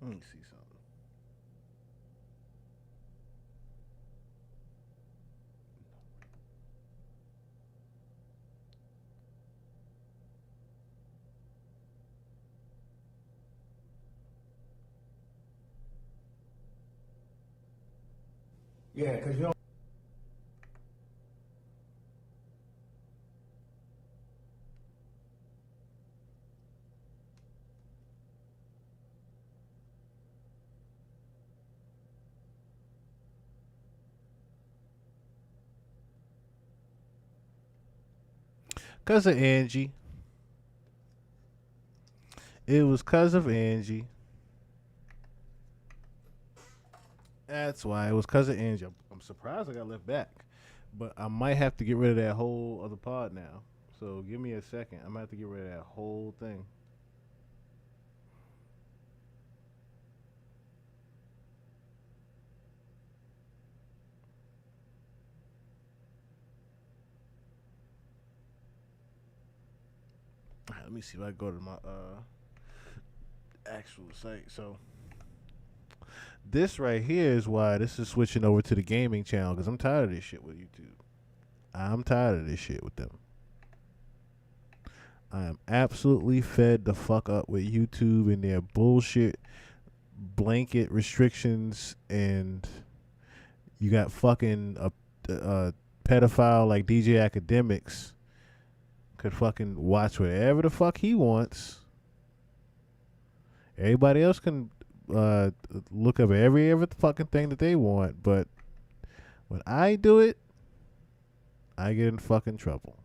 Let me see something. Yeah, because you don't. Cause of Angie. It was cause of Angie. That's why it was cause of Angie. I'm surprised I got left back, but I might have to get rid of that whole other pod now. So give me a second. I'm gonna have to get rid of that whole thing. All right, let me see if I go to my actual site. So this right here is why this is switching over to the gaming channel because I'm tired of this shit with YouTube. I'm tired of this shit with them. I am absolutely fed the fuck up with YouTube and their bullshit blanket restrictions, and you got fucking a pedophile like DJ Academics could fucking watch whatever the fuck he wants. Everybody else can uh, look up every fucking thing that they want, but when I do it, I get in fucking trouble.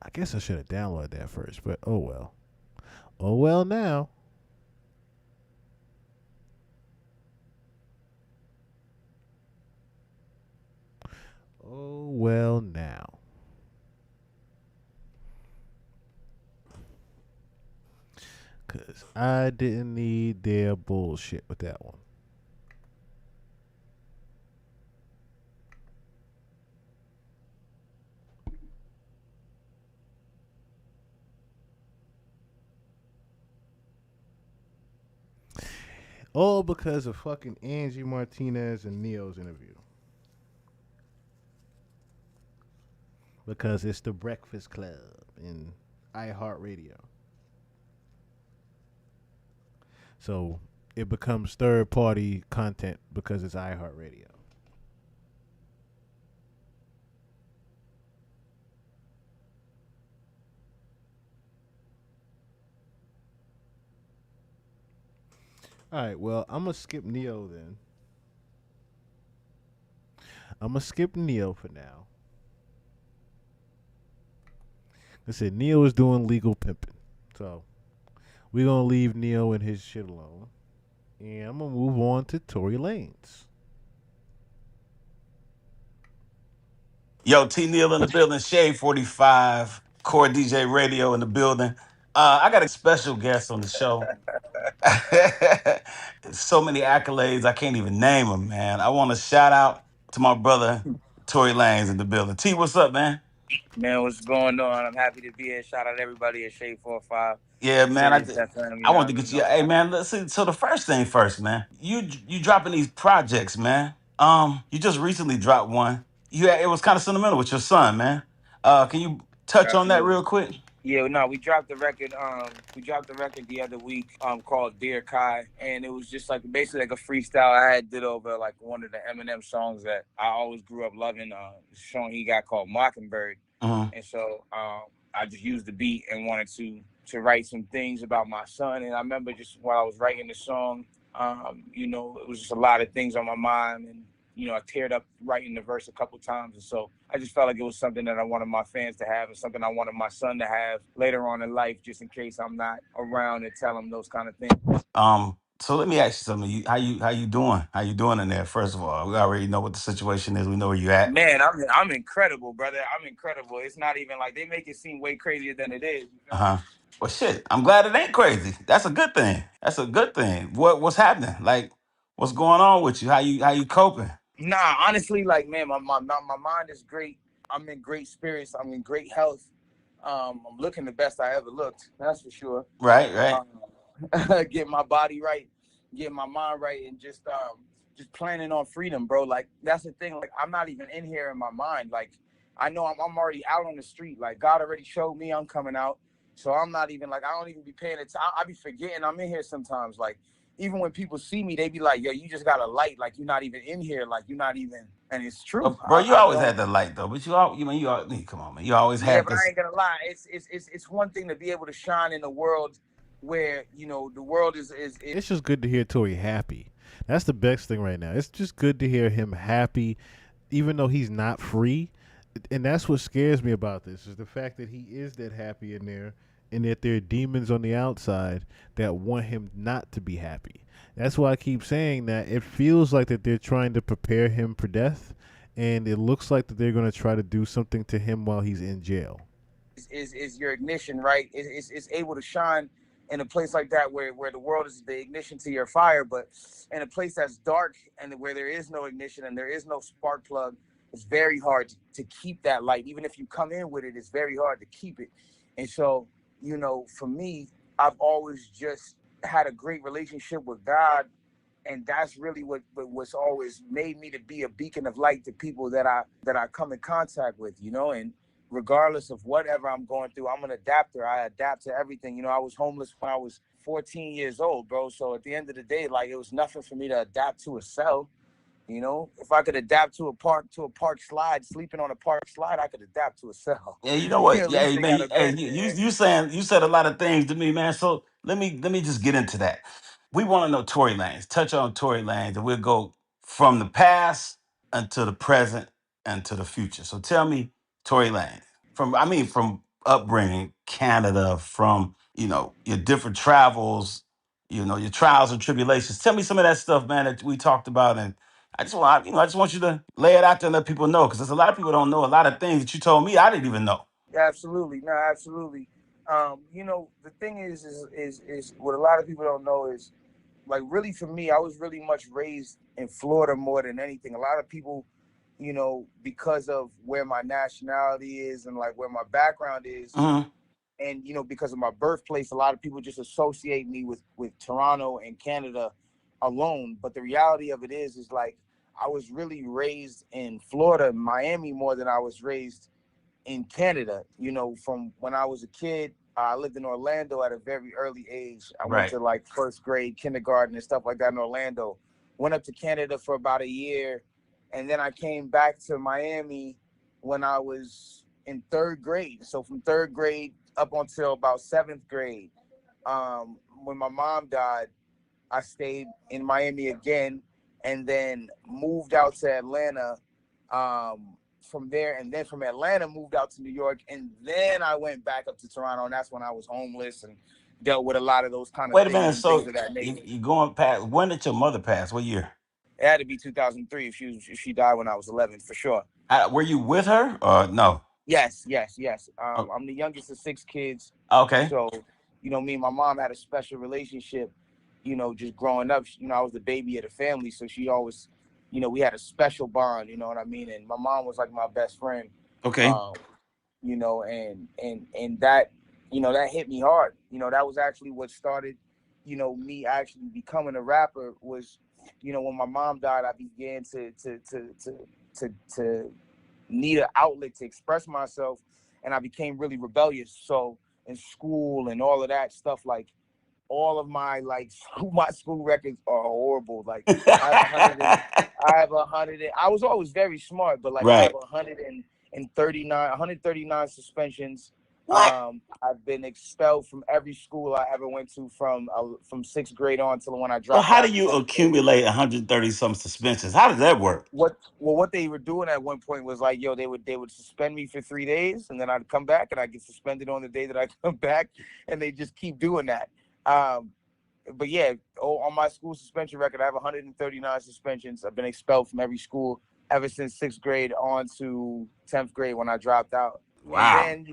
I guess I should have downloaded that first, but oh well. Oh well now. Oh well now. Cause I didn't need their bullshit with that one. All because of fucking Angie Martinez and Neo's interview. Because it's the Breakfast Club in iHeartRadio. So it becomes third party content because it's iHeartRadio. All right, well, I'm going to skip Neo then. I'm going to skip Neo for now. I said Neo is doing legal pimping. So we're going to leave Neo and his shit alone. And I'm going to move on to Tory Lanez. Yo, T Neal in the building, Shade 45, Core DJ Radio in the building. I got a special guest on the show. So many accolades, I can't even name them, man. I want to shout out to my brother, Tory Lanez in the building. T, what's up, man? Man, what's going on? I'm happy to be here. Shout out everybody at Shade 45, Yeah, man. Sirius FM, you I know want what I to get mean? you. All Hey, that. man. Listen. So the first thing first, man. You dropping these projects, man. You just recently dropped one. It was kind of sentimental with your son, man. Can you touch on that Absolutely. real quick? Yeah, no, we dropped the record. We dropped the record the other week. Called Dear Kai, and it was just like basically like a freestyle I had did over like one of the Eminem songs that I always grew up loving. The song he got called Mockingbird, Hmm. and so I just used the beat and wanted to write some things about my son. And I remember just while I was writing the song, it was just a lot of things on my mind, and I teared up writing the verse a couple times, and so I just felt like it was something that I wanted my fans to have, and something I wanted my son to have later on in life, just in case I'm not around to tell him those kind of things. So let me ask you something. How you doing? How you doing in there? First of all, we already know what the situation is. We know where you at. Man, I'm incredible, brother. I'm incredible. It's not even like they make it seem way crazier than it is. You Uh feel me? huh. Well, shit. I'm glad it ain't crazy. That's a good thing. That's a good thing. What's happening? Like, what's going on with you? How you coping? Nah, honestly, like man, my mind is great. I'm in great spirits. I'm in great health. I'm looking the best I ever looked. That's for sure. Right, right. Um, get my body right, get my mind right, and just planning on freedom, bro. Like that's the thing. Like I'm not even in here in my mind. Like I know I'm already out on the street. Like God already showed me I'm coming out, so I'm not even like I don't even be paying attention. I be forgetting I'm in here sometimes. Like even when people see me, they be like, "Yo, you just got a light. Like you're not even in here. Like you're not even." And it's true. Bro, you I always don't. had the light though, but come on, man. You always Yeah, had but I this. ain't gonna lie. It's one thing to be able to shine in a world where the world is It's just good to hear Tory happy. That's the best thing right now. It's just good to hear him happy, even though he's not free. And that's what scares me about this is the fact that he is that happy in there, and that there are demons on the outside that want him not to be happy. That's why I keep saying that it feels like that they're trying to prepare him for death, and it looks like that they're going to try to do something to him while he's in jail. is your ignition, right? Is able to shine in a place like that where the world is the ignition to your fire, but in a place that's dark and where there is no ignition and there is no spark plug, it's very hard to keep that light. Even if you come in with it, it's very hard to keep it. And so, for me, I've always just had a great relationship with God, and that's really what's always made me to be a beacon of light to people that I come in contact with, and regardless of whatever I'm going through, I'm an adapter. I adapt to everything. I was homeless when I was 14 years old, bro. So at the end of the day, like it was nothing for me to adapt to a cell. If I could adapt to a park slide, sleeping on a park slide, I could adapt to a cell. Yeah, you know what? At Yeah, least hey, they man. got a Hey, bed there. you said a lot of things to me, man. So let me just get into that. We want to know Tory Lanez. Touch on Tory Lanez, and we'll go from the past until the present and to the future. So tell me, Tory Lanez, from upbringing, Canada, from your different travels, your trials and tribulations. Tell me some of that stuff, man, that we talked about, and I just want you to lay it out there and let people know, because there's a lot of people don't know a lot of things that you told me I didn't even know. Absolutely, no, absolutely. The thing is what a lot of people don't know is like really for me, I was really much raised in Florida more than anything. A lot of people, because of where my nationality is and like where my background is, Hmm. and because of my birthplace, a lot of people just associate me with Toronto and Canada alone. But the reality of it is like I was really raised in Florida, Miami, more than I was raised in Canada. From when I was a kid, I lived in Orlando at a very early age. I went Right. to like first grade, kindergarten, and stuff like that in Orlando. Went up to Canada for about a year, and then I came back to Miami when I was in third grade. So from third grade up until about seventh grade, when my mom died, I stayed in Miami again, and then moved out to Atlanta. From there, and then from Atlanta, moved out to New York, and then I went back up to Toronto, and that's when I was homeless and dealt with a lot of those kind of Wait a things minute. and things So of that nature. you going past? When did your mother pass? What year? It had to be 2003 if she died when I was 11 for sure. Were you with her or no? Yes, yes, yes. Oh, I'm the youngest of six kids, okay. so me and my mom had a special relationship. Just growing up, I was the baby of the family, so she always, we had a special bond. You know what I mean? And my mom was like my best friend. Okay. Um, and that hit me hard. That was actually what started, me actually becoming a rapper. Was, when my mom died, I began to need an outlet to express myself, and I became really rebellious. So in school and all of that stuff, like all of my my school records are horrible. Like I have a hundred and I have a hundred and I was always very smart, but like I have Right. 139 suspensions. What? I've been expelled from every school I ever went to from sixth grade on till when I So dropped how do out in you 10th grade. accumulate 130 some suspensions? How does that work? What they were doing at one point was like, yo, they would suspend me for 3 days, and then I'd come back and I get suspended on the day that I come back, and they just keep doing that. Um, but yeah, on my school suspension record, I have 139 suspensions. I've been expelled from every school ever since sixth grade on to 10th grade when I dropped out. And Wow. then,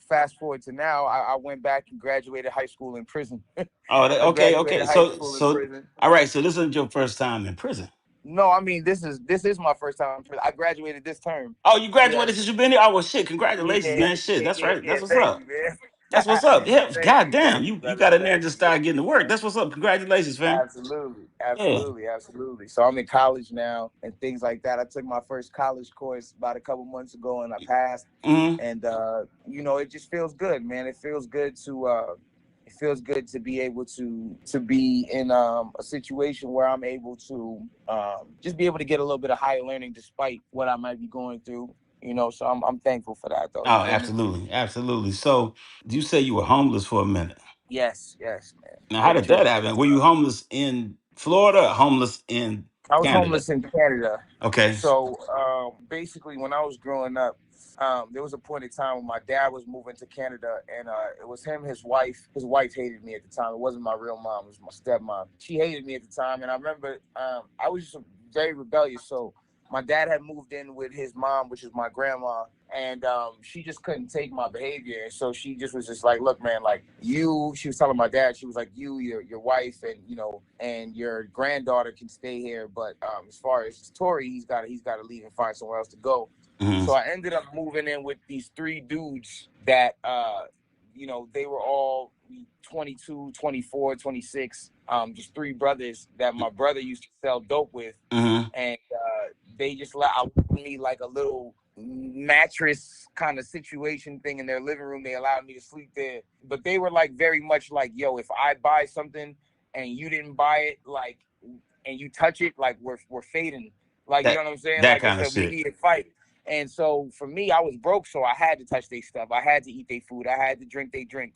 fast forward to now, I went back and graduated high school in prison. Oh, I okay, graduated okay. high So school in prison. all right. So this isn't your first time in prison. No, I mean this is my first time. I graduated this term. Oh, you Yeah, graduated since you've been here? Oh, well, shit. yeah, Congratulations, man. Shit. That's right. yeah. That's what's Thank up. you, man. That's what's up. Yeah. God Thank damn. you, You brother. got in there and Thank just you, man. started getting to work. That's what's up. Congratulations, fam. Absolutely, Yeah. absolutely, absolutely. So I'm in college now and things like that. I took my first college course about a couple months ago and I passed. Mm-hmm. And it just feels good, man. It feels good to be able to be in a situation where I'm able to just be able to get a little bit of higher learning despite what I might be going through. So I'm thankful for that though. You Oh, feel me? absolutely. Absolutely. So you say you were homeless for a minute. Yes, man. Now, how For did two that years. happen? Were you homeless in Florida or homeless in I was Canada? homeless in Canada. Okay. So basically, when I was growing up, there was a point in time when my dad was moving to Canada, and it was him, his wife. His wife hated me at the time. It wasn't my real mom; it was my stepmom. She hated me at the time, and I remember I was just very rebellious. So my dad had moved in with his mom, which is my grandma, and she just couldn't take my behavior, and so she just was just like, "Look, man, like you." She was telling my dad, she was like, "You, your wife, and and your granddaughter can stay here, but as far as Tori, he's got to leave and find somewhere else to go." Mm-hmm. So I ended up moving in with these three dudes that they were all 22, 24, 26. Just three brothers that my brother used to sell dope with, Mm-hmm. and they just allowed me like a little mattress kind of situation thing in their living room. They allowed me to sleep there, but they were like very much like, yo, if I buy something and you didn't buy it, like, and you touch it, like we're fading, like, you That know what I'm saying? that Like it's kind of an shit. immediate fight. And so for me, I was broke, so I had to touch their stuff. I had to eat their food. I had to drink their drink,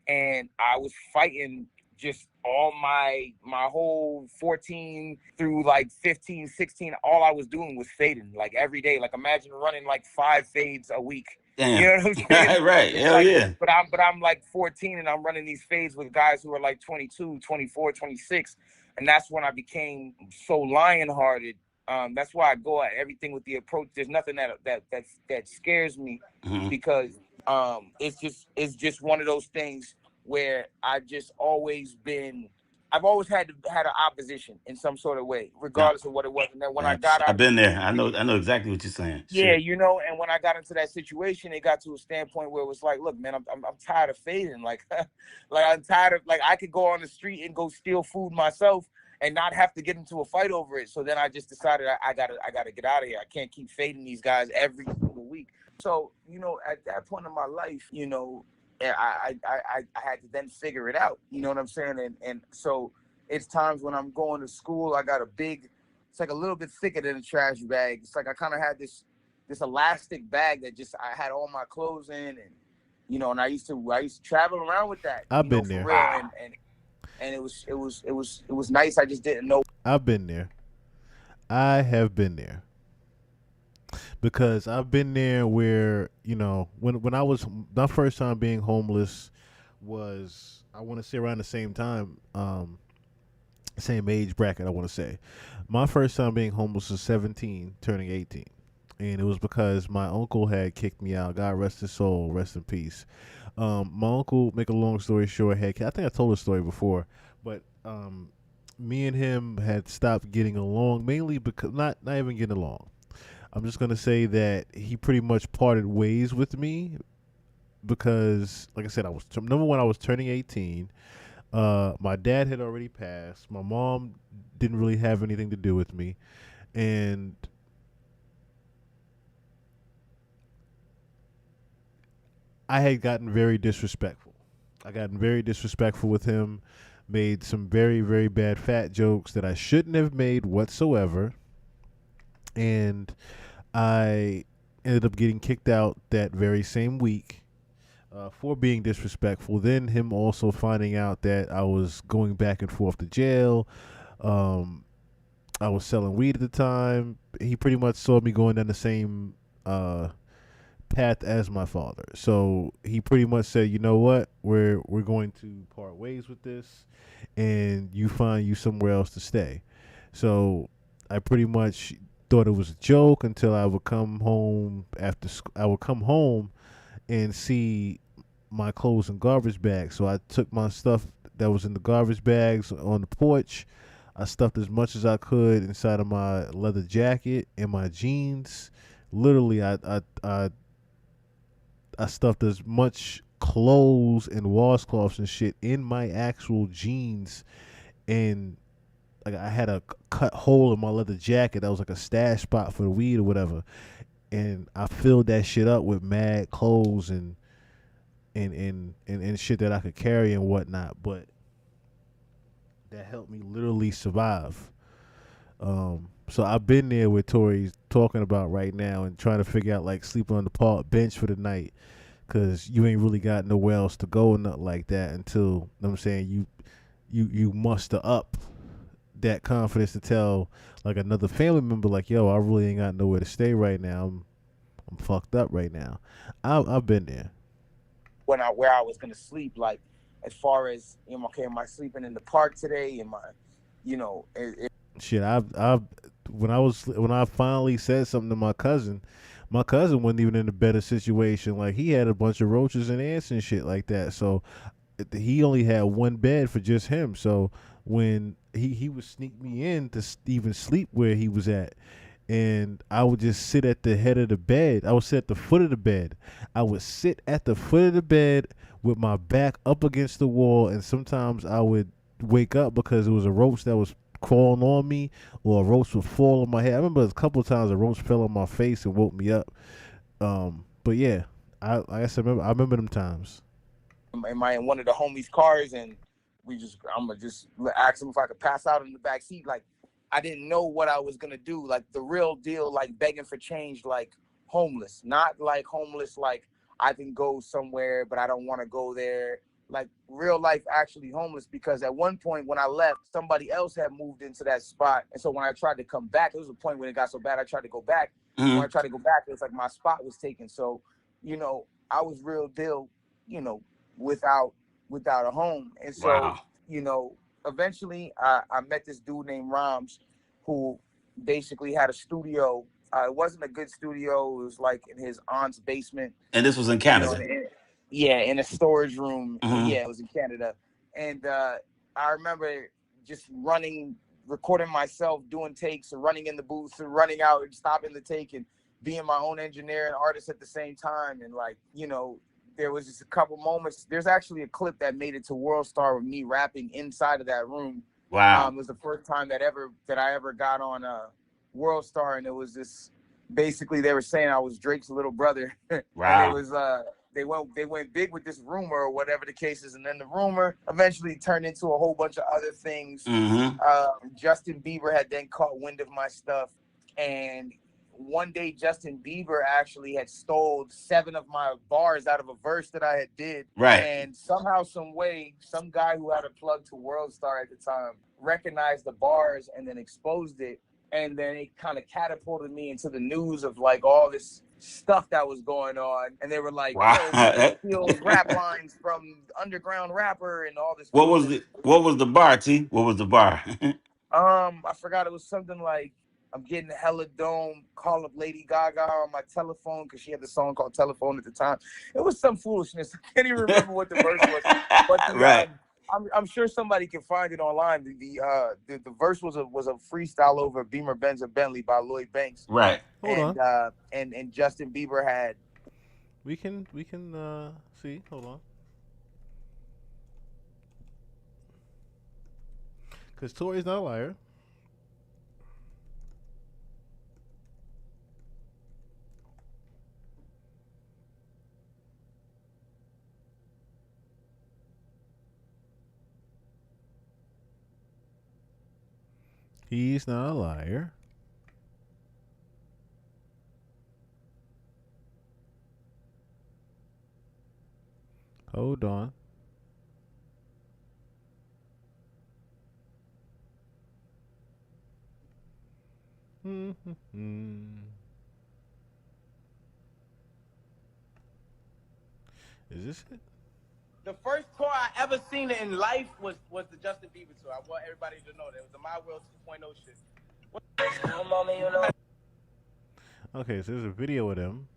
and I was fighting just all my whole 14 through like 15, 16. All I was doing was fading like every day. Like imagine running like 5 fades a week. You Damn. know what I'm saying? Right. It's Hell like, yeah. but I'm like 14 and I'm running these fades with guys who are like 22, 24, 26. And that's when I became so lion hearted. That's why I go at everything with the approach. There's nothing that scares me, Mm-hmm. because it's just one of those things where I've always had an opposition in some sort of way, No, regardless of what it was. And then when I man, got out I've of the been there. I situation, know exactly what you're saying. yeah, Shit. and when I got into that situation, it got to a standpoint where it was like, look, man, I'm tired of fading. Like, like I'm tired of, like, I could go on the street and go steal food myself and not have to get into a fight over it. So then I just decided I gotta get out of here. I can't keep fading these guys every single week. So at that point in my life, I had to then figure it out. You know what I'm saying? And so it's times when I'm going to school, I got a big, it's like a little bit thicker than a trash bag. It's like I kind of had this elastic bag that just I had all my clothes in, and and I used to travel around with that, I've been for there. real, and it was nice. I just didn't know. I've been there. I have been there because I've been there where when I was my first time being homeless was, I want to say, around the same time, same age bracket. I want to say my first time being homeless was 17, turning 18. And it was because my uncle had kicked me out. God rest his soul, rest in peace. My uncle, make a long story short, I think I told the story before, but me and him had stopped getting along, mainly because not even getting along. I'm just gonna say that he pretty much parted ways with me because, like I said, I was number one. I was turning 18. My dad had already passed. My mom didn't really have anything to do with me, and I had gotten very disrespectful. I gotten very disrespectful with him. Made some very, very bad fat jokes that I shouldn't have made whatsoever, and I ended up getting kicked out that very same week for being disrespectful. Then him also finding out that I was going back and forth to jail. Um, I was selling weed at the time. He pretty much saw me going down the same path as my father. So he pretty much said, "You know what? We're going to part ways with this, and you find you somewhere else to stay." So I pretty much thought it was a joke until I would come home I would come home and see my clothes in garbage bags. So I took my stuff that was in the garbage bags on the porch. I stuffed as much as I could inside of my leather jacket and my jeans. Literally, I stuffed as much clothes and washcloths and shit in my actual jeans, and like I had a cut hole in my leather jacket that was like a stash spot for the weed or whatever, and I filled that shit up with mad clothes and shit that I could carry and whatnot. But that helped me literally survive. So I've been there with Tori's talking about right now and trying to figure out like sleeping on the park bench for the night, cause you ain't really got nowhere else to go or nothing like that until, you know what I'm saying, you muster up that confidence to tell like another family member like, yo, I really ain't got nowhere to stay right now. I'm fucked up right now. I've been there. when I where I was gonna sleep. Like as far as okay, am I sleeping in the park today? Am I, Shit, I've when I finally said something to my cousin wasn't even in a better situation. Like he had a bunch of roaches and ants and shit like that. So he only had one bed for just him. So when he would sneak me in to even sleep where he was at, and I would just sit at the head of the bed. I would sit at the foot of the bed. I would sit at the foot of the bed with my back up against the wall, and sometimes I would wake up because it was a roach that was crawling on me, or a roach would fall on my head. I remember a couple of times a roach fell on my face and woke me up. But yeah, I guess I remember them times. am I in one of the homies' cars and I'm gonna just ask him if I could pass out in the back seat. Like I didn't know what I was gonna do. Like the real deal, like begging for change, like homeless, not like homeless, like I can go somewhere but I don't want to go there. Like real life, actually homeless, because at one point when I left, somebody else had moved into that spot, and so when I tried to come back, it was a point when it got so bad I tried to go back. When I Mhm. tried to go back, it was like my spot was taken. So, I was real deal, without a home. And so, Wow. eventually I met this dude named Rams, who basically had a studio. It wasn't a good studio. It was like in his aunt's basement, And this was in you know, Canada. yeah, in a storage room. Hmm. Yeah, it was in Canada. And I remember just recording myself doing takes, or running in the booth, or running out and stopping the take, and being my own engineer and artist at the same time. And like, there was just a couple moments. There's actually a clip that made it to World Star with me rapping inside of that room. Wow. It was the first time that I ever got on World Star, and it was this. Basically, they were saying I was Drake's little brother, and it Wow. was they went big with this rumor or whatever the case is, and then the rumor eventually turned into a whole bunch of other things. Hmm. Justin Bieber had then caught wind of my stuff, and one day Justin Bieber actually had stole 7 of my bars out of a verse that I had did, Right. and somehow, some way, some guy who had a plug to World Star at the time recognized the bars and then exposed it, and then it kind of catapulted me into the news of like all this stuff that was going on, and they were like, Wow. yo, Bieber steals rap lines from underground rapper and all this foolishness. What was the bar, T? What was the bar? I forgot, it was something like, I'm getting hella dome, call up Lady Gaga on my telephone, because she had the song called Telephone at the time. It was some foolishness. I can't even remember what the verse was, but Right. I'm sure somebody can find it online. The verse was a freestyle over Beamer Benz and Bentley by Lloyd Banks, Right. Hold on. and Justin Bieber had. We can see. Hold on. Cause Tori's not a liar. He's not a liar. Hold on. Is this it? The first tour I ever seen in life was the Justin Bieber tour. I want everybody to know that it was the My World 2.0 shit. Okay, so there's a video of them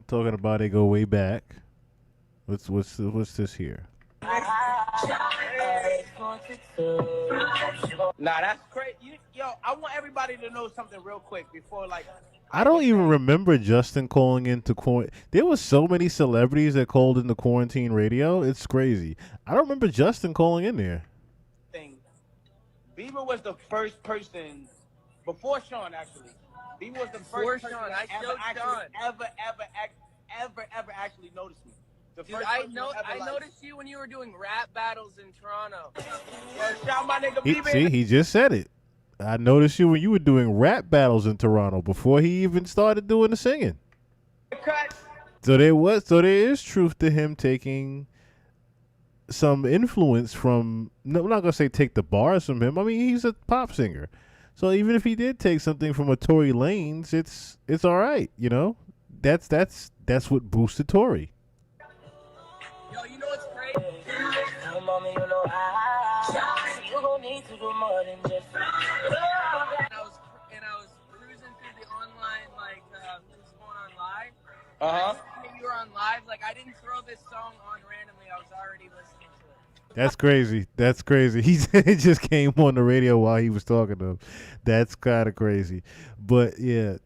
talking about they go way back. What's this here? Nah, that's crazy. Yo, I want everybody to know something real quick before like I I don't get to even any remember Justin calling into quarantine. There was so many celebrities that called into quarantine radio. It's crazy. I don't remember Justin calling in there. thing. Bieber was the first person before Sean actually. Bieber was the Before first person Sean, that I ever showed actually Sean. ever actually noticed me. The Dude, first person that ever I like, noticed you when you were doing rap battles in Toronto. yo, shout my nigga He Bieber in see, he just said it. I noticed you when you were doing rap battles in Toronto before he even started doing the singing. the cut. So there is truth to him taking some influence from. No, I'm not gonna say take the bars from him. I mean, he's a pop singer, so even if he did take something from a Tory Lanez, it's all right. You know, that's what boosted Tory. Yo, you know what's crazy? Mommy, you know you gon' need to do more than just. And I was cruising through the online who's going on live. Uh huh. You were on live. Like I didn't throw this song on randomly. I was already listening to it. That's crazy. That's crazy. He just came on the radio while he was talking to him. That's kind of crazy. But yeah,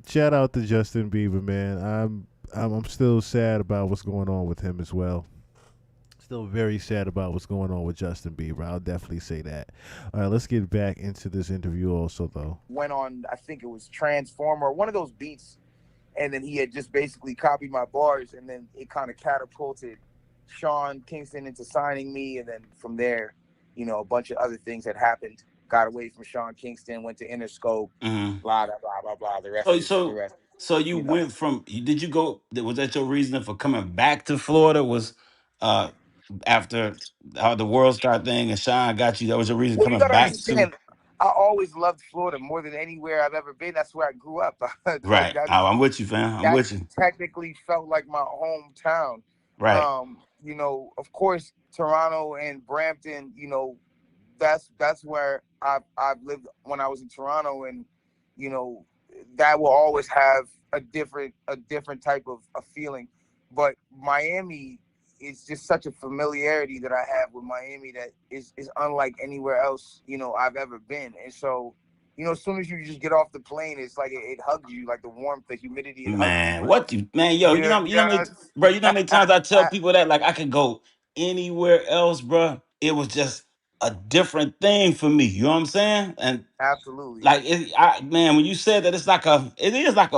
shout out to Justin Bieber, man. I'm still sad about what's going on with him as well. Still very sad about what's going on with Justin Bieber. I'll definitely say that. All right, let's get back into this interview also though. Went on, I think it was Transformer, one of those beats, and then he had just basically copied my bars, and then it kind of catapulted Sean Kingston into signing me, and then from there, a bunch of other things had happened. Got away from Sean Kingston, went to Interscope, Hmm. blah blah blah blah blah. The rest So is the so rest. so you You know. went from did you go was that your reason for coming back to Florida was uh after how the World Star thing and Sean got you, that was your reason Well, you coming gotta back to? understand. I always loved Florida more than anywhere I've ever been. That's where I grew up. Like Right. I'm with you, fam. I'm that with you. technically felt like my hometown. Right. Of course, Toronto and Brampton, that's where I've lived when I was in Toronto, and you know, that will always have a different type of a feeling. But Miami is just such a familiarity that I have with Miami that is unlike anywhere else, I've ever been. And so, as soon as you just get off the plane, it's like it hugs you, like the warmth, the humidity, it hugs you. Man, And what you man, yo, you know, you know how many, bro, you know how many times I tell people that like I could go anywhere else, bro. It was just a different thing for me. You know what I'm saying? And absolutely. like man, when you said that, it is like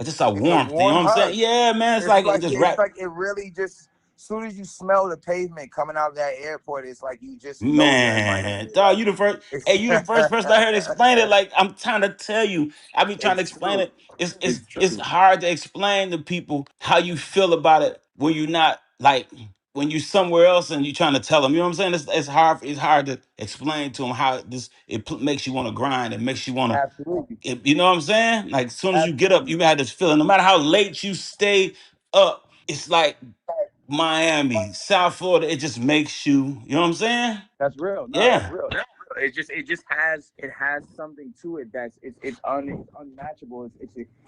just a It's a warmth thing. You know warm what I'm saying? hug. Yeah, man. It's It's like it like just it's rap. like it really just, as soon as you smell the pavement coming out of that airport, it's like you just know you're in Man, Miami. dog, Like you the first. it's Hey, you the first person I heard explain it. Like I'm trying to tell you, I be trying to it's explain true. it. It's It's true. hard to explain to people how you feel about it when you're not like when you somewhere else and you trying to tell them. You know what I'm saying? It's hard. It's hard to explain to them how makes you want to grind. It makes you want to. Absolutely. You know what I'm saying? Like as soon as you get up, Absolutely. you had this feeling. No matter how late you stay up, it's like Miami, South Florida. It just makes you. You know what I'm saying? That's real. No, that's Yeah. real. That's real. It just has something to it that's it's unmatchable.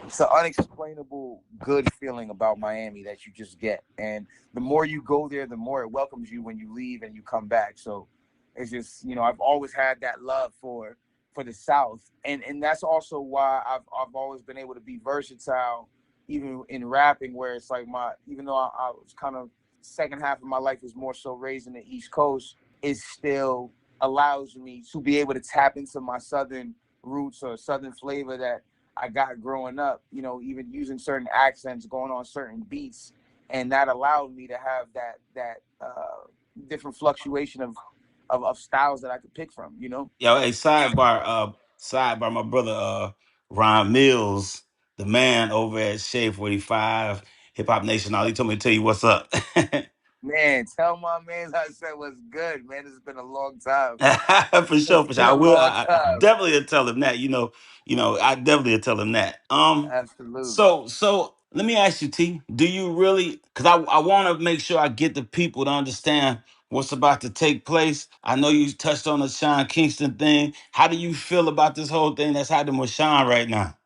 It's an unexplainable good feeling about Miami that you just get. And the more you go there, the more it welcomes you when you leave and you come back. So it's just, I've always had that love for the South. And that's also why I've always been able to be versatile even in rapping, where it's like even though I was kind of second half of my life was more so raised in the East Coast, it still allows me to be able to tap into my Southern roots or Southern flavor that I got growing up, even using certain accents, going on certain beats. And that allowed me to have that different fluctuation of styles that I could pick from. Yo, hey, sidebar, my brother, Ron Mills, the man over at Shade 45, Hip Hop Nation, all he told me to tell you what's up. Man, tell my man I said what's good, man. It's been a long time. For sure, It's for sure. been I a will. long I time. definitely will tell him that. I definitely will tell him that. Absolutely. So let me ask you, T. Do you really? Because I want to make sure I get the people to understand what's about to take place. I know you touched on the Sean Kingston thing. How do you feel about this whole thing that's happening with Sean right now?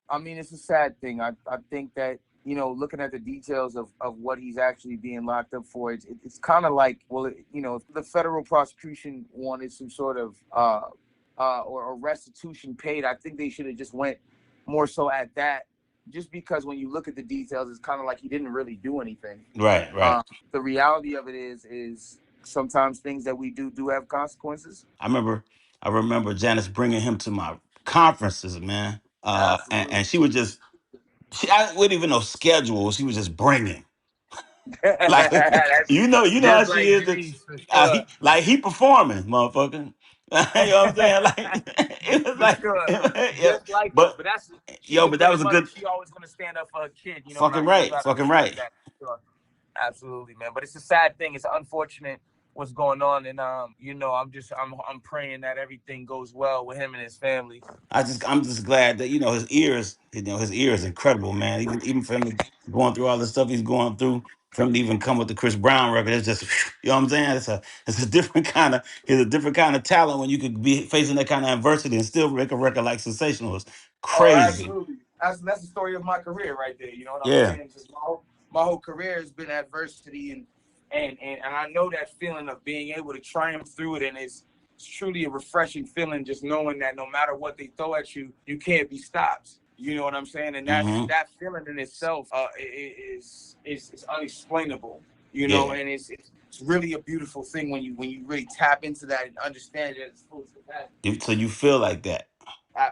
I mean, it's a sad thing. I think that looking at the details of what he's actually being locked up for, it's kind of like, well, if the federal prosecution wanted some sort of or restitution paid, I think they should have just went more so at that. Just because when you look at the details, it's kind of like he didn't really do anything. Right, right. Um, the reality of it is sometimes things that we do have consequences. I remember, I remember Janice bringing him to my conferences, man. And Absolutely. she would just, I wouldn't even know schedules. She was just bringing, like, That's you know how just she like is. Denise for sure. He performing, motherfucker. You know what I'm saying? Like, it was For like, sure. yeah. Just like us. But But that's she's yo, a but that good was a mother. good, She always gonna stand up for her kid, and fucking you right, gotta fucking respect right. that. For sure. Absolutely, man. But it's a sad thing. It's unfortunate what's going on, and I'm praying that everything goes well with him and his family. I'm just glad that his ear is incredible, man. Even for him going through all the stuff he's going through, for him to even come with the Chris Brown record, it's just you know what I'm saying. It's a different kind of it's a different kind of talent when you could be facing that kind of adversity and still make a record like Sensational. It's Oh, crazy. absolutely. That's the story of my career right there. You know what I'm Yeah, saying? Just my whole career has been adversity, and I know that feeling of being able to triumph through it, and it's truly a refreshing feeling just knowing that no matter what they throw at you, you can't be stopped. You know what I'm saying? And hmm that feeling in itself is unexplainable. yeah. And it's really a beautiful thing when you really tap into that and understand it at its fullest capacity. So you feel like that.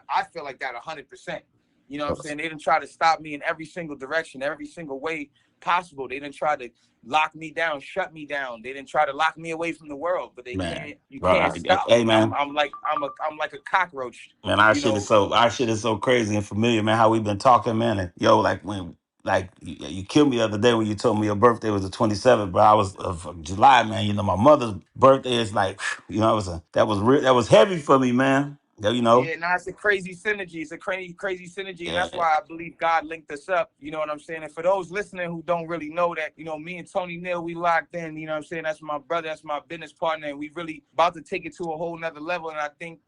I feel like that 100%. You know what I'm saying? They didn't try to stop me in every single direction, every single way possible. They didn't try to lock me down, shut me down. They didn't try to lock me away from the world, but they Man, can't. You bro, can't stop hey me. man, I'm like a cockroach. man, You know. our shit is so crazy and familiar, man. How we've been talking, man. And yo, like you killed me the other day when you told me your birthday was the 27th, bro. I was of July, man. You know, my mother's birthday is like, it was that was heavy for me, man. You know, Yeah, now it's a crazy synergy. It's a crazy synergy, and that's yeah, why I believe God linked us up. You know what I'm saying? And for those listening who don't really know that, me and Tony Neal, we locked in. You know what I'm saying? That's my brother. That's my business partner, and we really about to take it to a whole nother level. And I think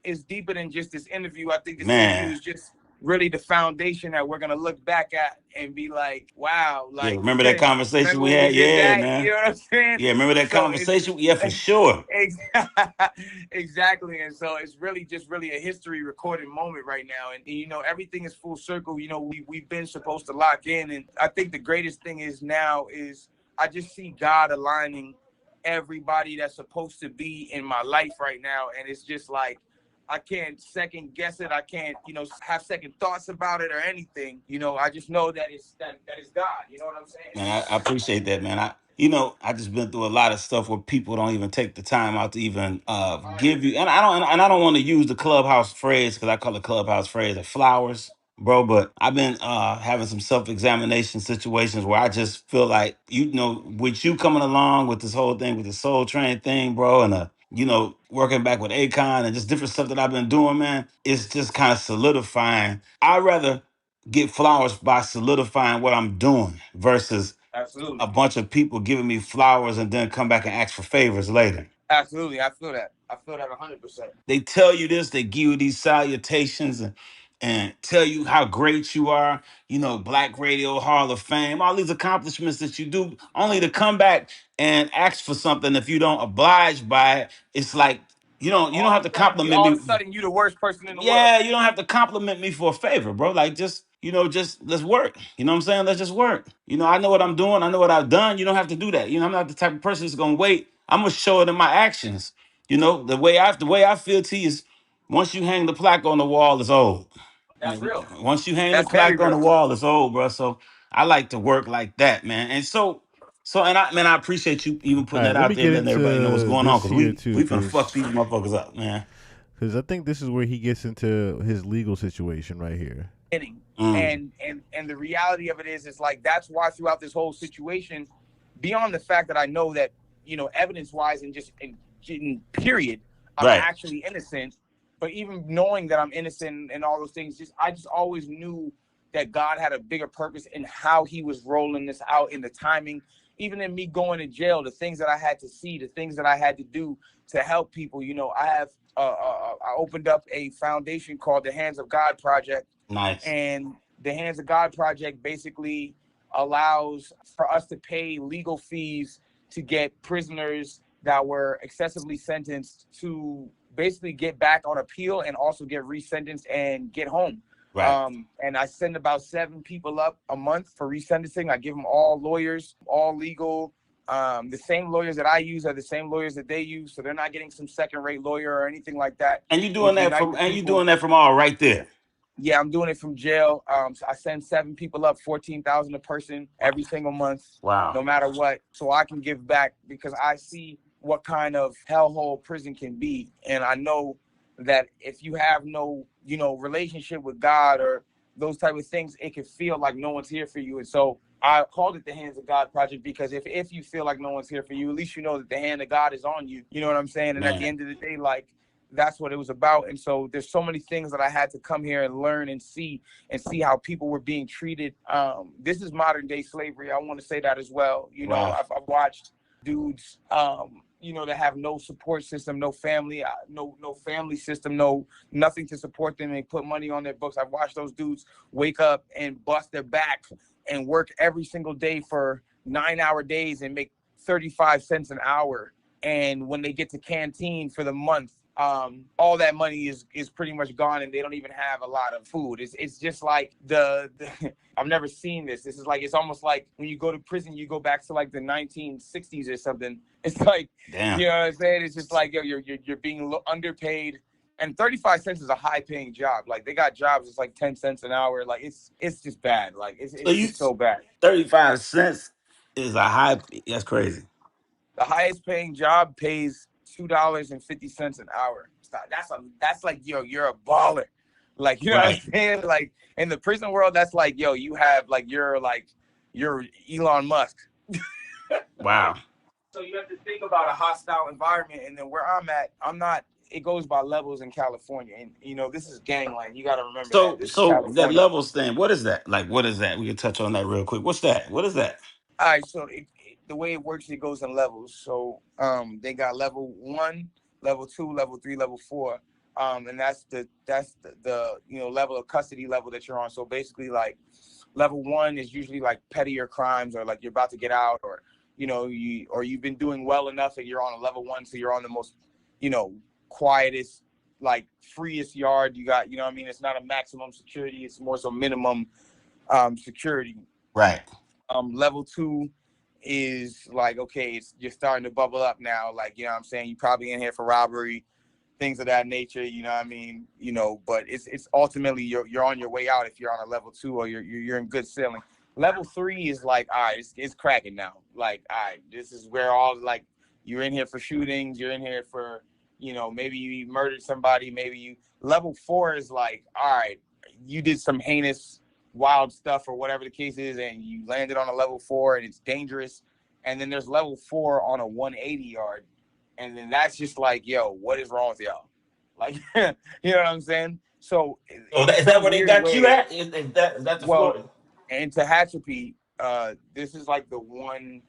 it's deeper than just this interview. I think this interview man. is just really the foundation that we're gonna look back at and be like, wow, Yeah, like remember that conversation remember we when we had? did Yeah, that? You man. know what I'm saying? Yeah, remember that So it's conversation? Yeah, for sure. exactly, and so it's really a history recorded moment right now, and everything is full circle. We've been supposed to lock in, and I think the greatest thing is now is I just see God aligning everybody that's supposed to be in my life right now, and it's just like I can't second guess it. I can't, have second thoughts about it or anything. I just know that that is God. You know what I'm Man, saying? I appreciate that, man. I just been through a lot of stuff where people don't even take the time out to even give you, and I don't want to use the clubhouse phrase because I call the clubhouse phrase of flowers, bro. But I've been having some self examination situations where I just feel like with you coming along with this whole thing with the Soul Train thing, bro, and working back with Akon and just different stuff that I've been doing, man. It's just kind of solidifying. I'd rather get flowers by solidifying what I'm doing versus a Absolutely. bunch of people giving me flowers and then come back and ask for favors later. Absolutely. I feel that. I feel that 100%. They tell you this, they give you these salutations and tell you how great you are, Black Radio Hall of Fame, all these accomplishments that you do, only to come back and ask for something. If you don't oblige by it, it's like you don't have to compliment All of me. a sudden, you the worst person in the world. Yeah, you don't have to compliment me for a favor, bro. Like just let's work. You know what I'm saying? Let's just work. I know what I'm doing. I know what I've done. You don't have to do that. I'm not the type of person that's gonna wait. I'm gonna show it in my actions. The way I feel to you is once you hang the plaque on the wall, it's old. That's real. Once you hang the That's very plaque on the real. wall, it's old, bro. So I like to work like that, man. And and I appreciate you even All putting right, that let out me there, get letting everybody know what's into going on, this because here we too, we finna fuck these motherfuckers up, man. because I think this is where he gets into his legal situation right here. Inning. Mm, And the reality of it is like that's why throughout this whole situation, beyond the fact that I know that evidence wise and just in period, I'm right. actually innocent. But even knowing that I'm innocent and all those things, I just always knew that God had a bigger purpose in how He was rolling this out in the timing. Even in me going to jail, the things that I had to see, the things that I had to do to help people. I opened up a foundation called the Hands of God Project, Nice. and the Hands of God Project basically allows for us to pay legal fees to get prisoners that were excessively sentenced to basically get back on appeal and also get resentenced and get home. Right. And I send about 7 people up a month for resentencing. I give them all lawyers, all legal. The same lawyers that I use are the same lawyers that they use, so they're not getting some second-rate lawyer or anything like that, And you doing which that unite from the and you people. doing that from all right there. Yeah, I'm doing it from jail. So I send 7 people up, 14,000 a person every single month, Wow. no matter what, so I can give back because I see what kind of hellhole prison can be, and I know that if you have no, relationship with God or those type of things, it can feel like no one's here for you. And so I called it the Hands of God Project because if you feel like no one's here for you, at least you know that the hand of God is on you. You know what I'm saying? And at the Man. end of the day, like, that's what it was about. And so there's so many things that I had to come here and learn and see how people were being treated. This is modern day slavery. I want to say that as well. Wow. I've watched dudes, that have no support system, no family, no family system, no nothing to support them. They put money on their books. I've watched those dudes wake up and bust their back and work every single day for 9-hour days and make 35 cents an hour. And when they get to canteen for the month, all that money is pretty much gone, and they don't even have a lot of food. It's just like the I've never seen this. This is like, it's almost like when you go to prison, you go back to like the 1960s or something. It's like, Damn. you know what I'm saying? It's just like, yo, you're being underpaid, and 35 cents is a high paying job. Like, they got jobs it's like 10 cents an hour. Like, it's just bad. Like, it's just so bad. 35 cents is a high. That's crazy. The highest paying job pays $2.50 an hour. That's like, yo, you're a baller. Like, you know what I'm Right. saying? Like, in the prison world, that's like, yo, you're Elon Musk. Wow. So you have to think about a hostile environment, and then where I'm at, I'm not. It goes by levels in California, and this is gangland. You got to remember that So this is so that California. levels thing, what is that? Like, what is that? We can touch on that real quick. What's that? What is that? All right, so the way it works, it goes in levels. So they got level 1, level 2, level 3, level 4, and that's the level of custody level that you're on. So basically, like, level 1 is usually like pettier crimes, or like you're about to get out, or you've been doing well enough that you're on a level 1, so you're on the most quietest, like, freest yard you got. You know what I mean? It's not a maximum security; it's more so minimum security. Right. Level 2 is like, okay, you're starting to bubble up now. Like, you know what I'm saying? You probably in here for robbery, things of that nature. You know what I mean? But it's ultimately you're on your way out if you're on a level 2, or you're in good sailing. Level 3 is like, all right, it's cracking now. Like, all right, this is where all, like, you're in here for shootings. You're in here for, maybe you murdered somebody. Level 4 is like, all right, you did some heinous, wild stuff or whatever the case is, and you landed on a level 4 and it's dangerous. And then there's level 4 on a 180 yard, and then that's just like, yo, what is wrong with y'all? Like, you know what I'm saying? So So in is that some where they weird got you way, at? Is that the well, Florida? in Tehachapi, this is like the one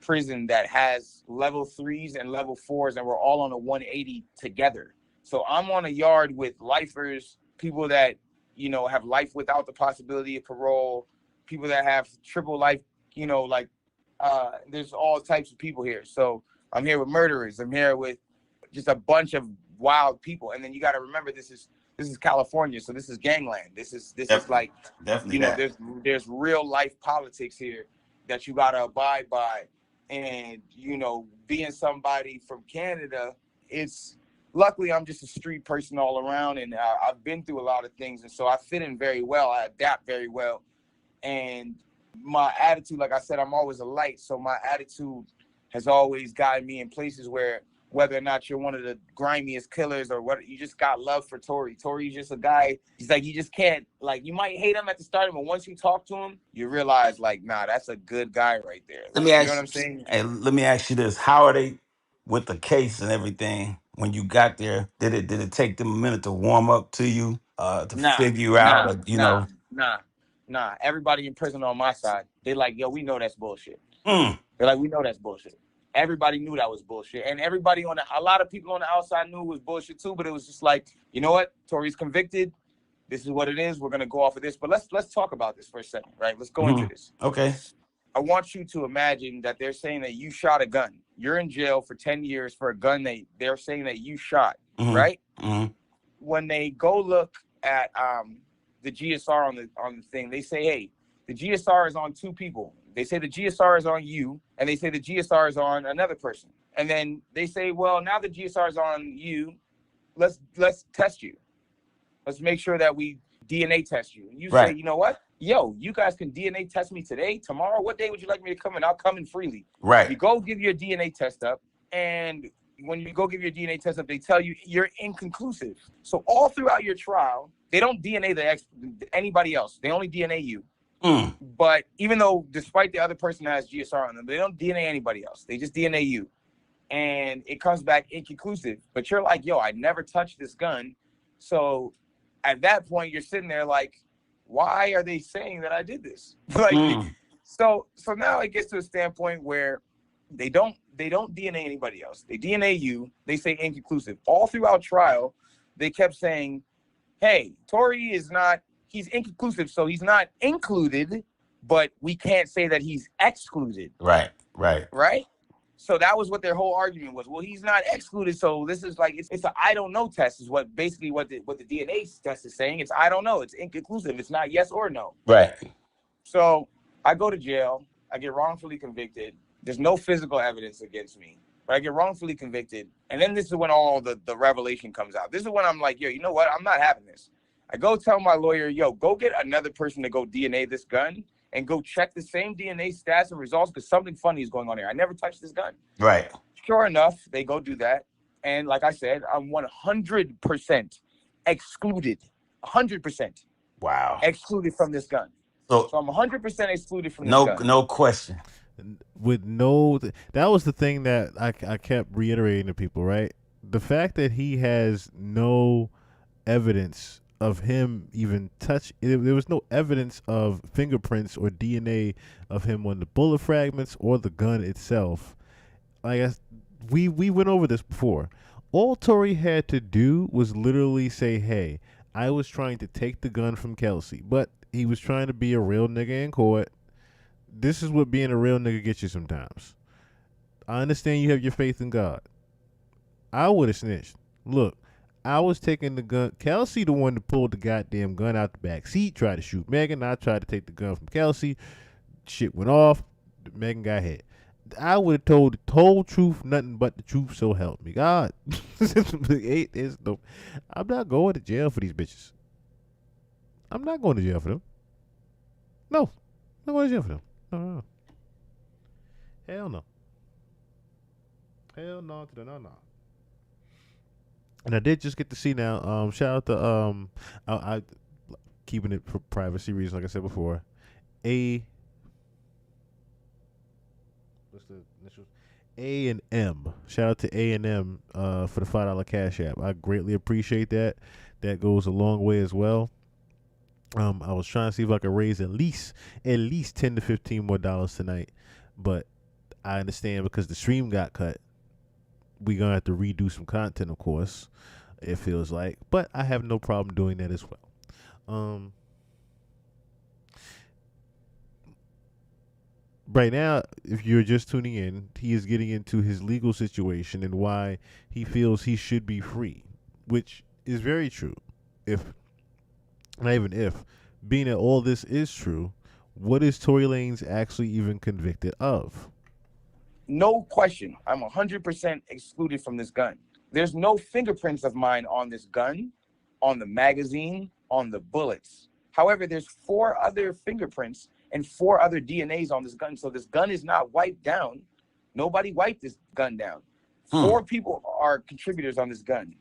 prison that has level 3s and level 4s, and we're all on a 180 together. So I'm on a yard with lifers, people that have life without the possibility of parole, people that have triple life, like, there's all types of people here. So I'm here with murderers, I'm here with just a bunch of wild people. And then you got to remember, this is California, so this is gangland. This is like, Definitely that. there's real life politics here that you got to abide by. And being somebody from Canada, it's luckily I'm just a street person all around, and I've been through a lot of things, and so I fit in very well. I adapt very well, and my attitude, like I said, I'm always a light, so my attitude has always gotten me in places where, whether or not you're one of the grimiest killers or what, you just got love for Tory. Tory's just a guy. He's like, you just can't, like, you might hate him at the start, but once you talk to him, you realize, like, nah, that's a good guy right there. Let me Like, you know what ask I'm saying? hey, let me ask you this. How are they with the case and everything when you got there? Did it take them a minute to warm up to you, to Nah, figure you out, nah, or, nah, nah, nah. Everybody in prison on my side, they like, yo, we know that's bullshit. Mm, They're like, we know that's bullshit. Everybody knew that was bullshit. And a lot of people on the outside knew it was bullshit too, but it was just like, you know what? Tory's convicted. This is what it is. We're gonna go off of this, but let's talk about this for a second, right? Let's go into this. Okay. I want you to imagine that they're saying that you shot a gun. You're in jail for 10 years for a gun they're saying that you shot, right? When they go look at the GSR on the thing, they say, hey, the GSR is on 2 people. They say the GSR is on you, and they say the GSR is on another person. And then they say, well, now the GSR is on you. Let's test you. Let's make sure that we DNA test you. And you say, you know what? Yo, you guys can DNA test me today, tomorrow. What day would you like me to come in? I'll come in freely. Right. You go give your DNA test up, and when you go give your DNA test up, they tell you you're inconclusive. So all throughout your trial, they don't DNA anybody else. They only DNA you. But even though, despite the other person has GSR on them, they don't DNA anybody else. They just DNA you. And it comes back inconclusive. But you're like, yo, I never touched this gun. So at that point, you're sitting there like, why are they saying that I did this? So now it gets to a standpoint where they don't DNA anybody else. They DNA you. They say inconclusive. All throughout trial, they kept saying, hey, Tory he's inconclusive, so he's not included, but we can't say that he's excluded. Right. So that was what their whole argument was. Well, he's not excluded, so this is like it's an I don't know test, is what the DNA test is saying. It's I don't know. It's inconclusive. It's not yes or no. Right. So I go to jail. I get wrongfully convicted. There's no physical evidence against me, but I get wrongfully convicted. And then this is when all the revelation comes out. This is when I'm like, yo, you know what? I'm not having this. I go tell my lawyer, yo, go get another person to go DNA this gun and go check the same DNA stats and results, because something funny is going on here. I never touched this gun. Right. Sure enough, they go do that. And like I said, I'm 100% excluded. 100%. Wow. Excluded from this gun. So I'm 100% excluded from this gun. No question. That was the thing that I kept reiterating to people, right? The fact that he has no evidence of him even there was no evidence of fingerprints or DNA of him on the bullet fragments or the gun itself. We went over this before. All Tory had to do was literally say, hey, I was trying to take the gun from Kelsey, but he was trying to be a real nigga in court. This is what being a real nigga gets you sometimes. I understand you have your faith in God. I would have snitched. Look, I was taking the gun. Kelsey, the one that pulled the goddamn gun out the back seat, tried to shoot Megan. I tried to take the gun from Kelsey. Shit went off. Megan got hit. I would have told the whole truth, nothing but the truth, so help me God. I'm not going to jail for these bitches. I'm not going to jail for them. No. I'm not going to jail for them. No. Hell no. Hell no to the no. And I did just get to see now. Shout out to I keeping it for privacy reasons, like I said before. What's the initials? A&M. Shout out to A&M for the $5 Cash App. I greatly appreciate that. That goes a long way as well. I was trying to see if I could raise at least $10 to $15 more tonight, but I understand because the stream got cut. We're gonna have to redo some content, of course. It feels like, but I have no problem doing that as well. Right now, if you're just tuning in, he is getting into his legal situation and why he feels he should be free, which is very true. Being that all this is true, what is Tory Lanez actually even convicted of? No question. I'm 100% excluded from this gun. There's no fingerprints of mine on this gun, on the magazine, on the bullets. However, there's 4 other fingerprints and 4 other DNAs on this gun. So this gun is not wiped down. Nobody wiped this gun down. 4 people are contributors on this gun.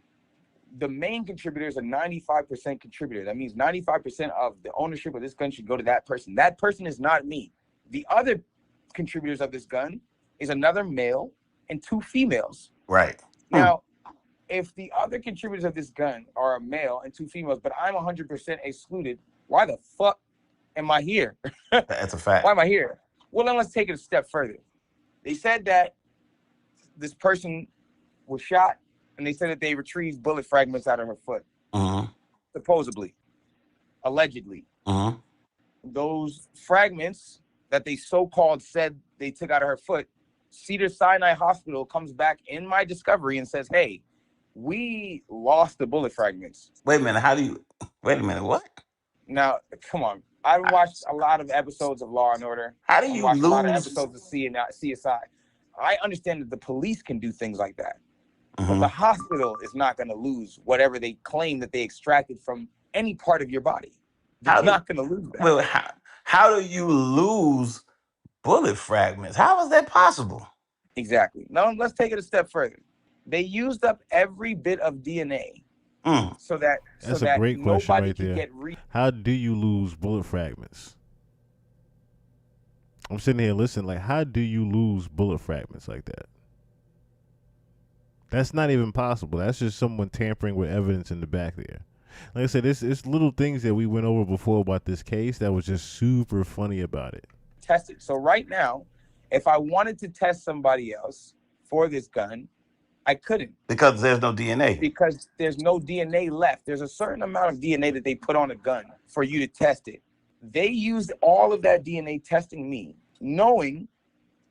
The main contributor is a 95% contributor. That means 95% of the ownership of this gun should go to that person. That person is not me. The other contributors of this gun is another male and 2 females. Right. Now, if the other contributors of this gun are a male and 2 females, but I'm 100% excluded, why the fuck am I here? That's a fact. Why am I here? Well, then let's take it a step further. They said that this person was shot, and they said that they retrieved bullet fragments out of her foot, supposedly. allegedly. Uh-huh. Those fragments that they so-called said they took out of her foot, Cedars-Sinai Hospital comes back in my discovery and says, hey, we lost the bullet fragments. Wait a minute. How do you? Wait a minute. What? Now, come on. I've watched a lot of episodes of Law and Order. How do I've you watched a lot of lose? episodes of CSI. I understand that the police can do things like that, but the Uh-huh. hospital is not going to lose whatever they claim that they extracted from any part of your body. They're How do? not going to lose that. Well, how do you lose bullet fragments? How is that possible? Exactly. Now, let's take it a step further. They used up every bit of DNA Mm. so that That's a great question nobody right could there. get How do you lose bullet fragments? I'm sitting here listening. Like, how do you lose bullet fragments like that? That's not even possible. That's just someone tampering with evidence in the back there. Like I said, it's little things that we went over before about this case that was just super funny about it. tested. So right now, if I wanted to test somebody else for this gun, I couldn't Because there's no DNA. because there's no DNA left. There's a certain amount of DNA that they put on a gun for you to test it. They used all of that DNA testing me, knowing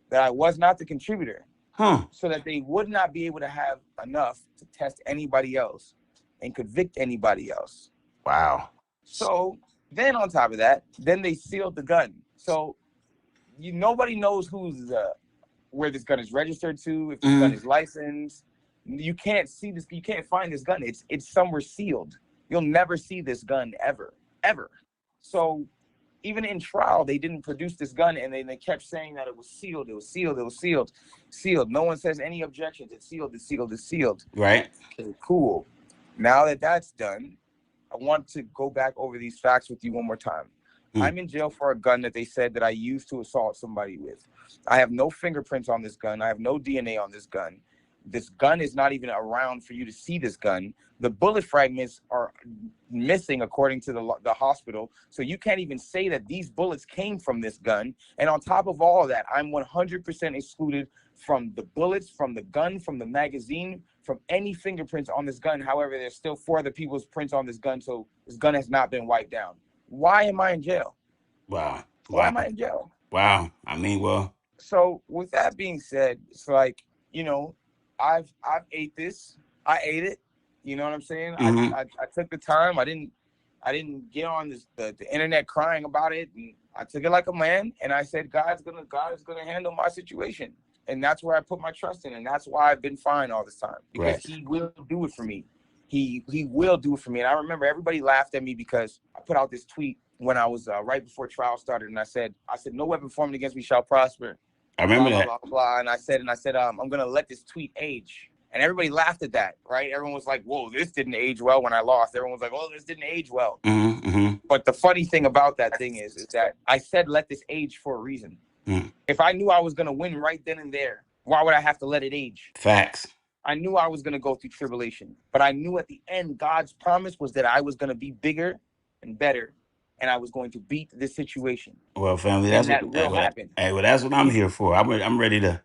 that I was not the contributor, so that they would not be able to have enough to test anybody else and convict anybody else. Wow. So then on top of that, then they sealed the gun. So nobody knows where this gun is registered to, if this gun is licensed. You can't see this. You can't find this gun. It's somewhere sealed. You'll never see this gun ever. So even in trial, they didn't produce this gun, and they kept saying that it was sealed. It was sealed. It was sealed. Sealed. No one says any objections. It's sealed. It's sealed. It's sealed. Right. Okay, cool. Now that that's done, I want to go back over these facts with you one more time. I'm in jail for a gun that they said that I used to assault somebody with. I have no fingerprints on this gun. I have no DNA on this gun. This gun is not even around for you to see this gun. The bullet fragments are missing according to the hospital. So you can't even say that these bullets came from this gun. And on top of all of that, I'm 100% excluded from the bullets, from the gun, from the magazine, from any fingerprints on this gun. However, there's still 4 other people's prints on this gun. So this gun has not been wiped down. Why am I in jail? Wow. Why am I in jail? Wow. I mean, well. So with that being said, it's like, I've ate this. I ate it. You know what I'm saying? I took the time. I didn't get on the internet crying about it. And I took it like a man, and I said, God is gonna handle my situation. And that's where I put my trust in, and that's why I've been fine all this time. Because he will do it for me. He will do it for me. And I remember everybody laughed at me because I put out this tweet when I was right before trial started, and I said, no weapon formed against me shall prosper. I remember blah, that. blah, blah, blah. And I said, I'm gonna let this tweet age. And everybody laughed at that, right? Everyone was like, whoa, this didn't age well when I lost. Everyone was like, oh, this didn't age well. But the funny thing about that thing is that I said let this age for a reason. If I knew I was gonna win right then and there, why would I have to let it age? Facts. I knew I was going to go through tribulation, but I knew at the end, God's promise was that I was going to be bigger and better, and I was going to beat this situation. Well, family, that's what will happen. Hey, well, that's what I'm here for. I'm ready to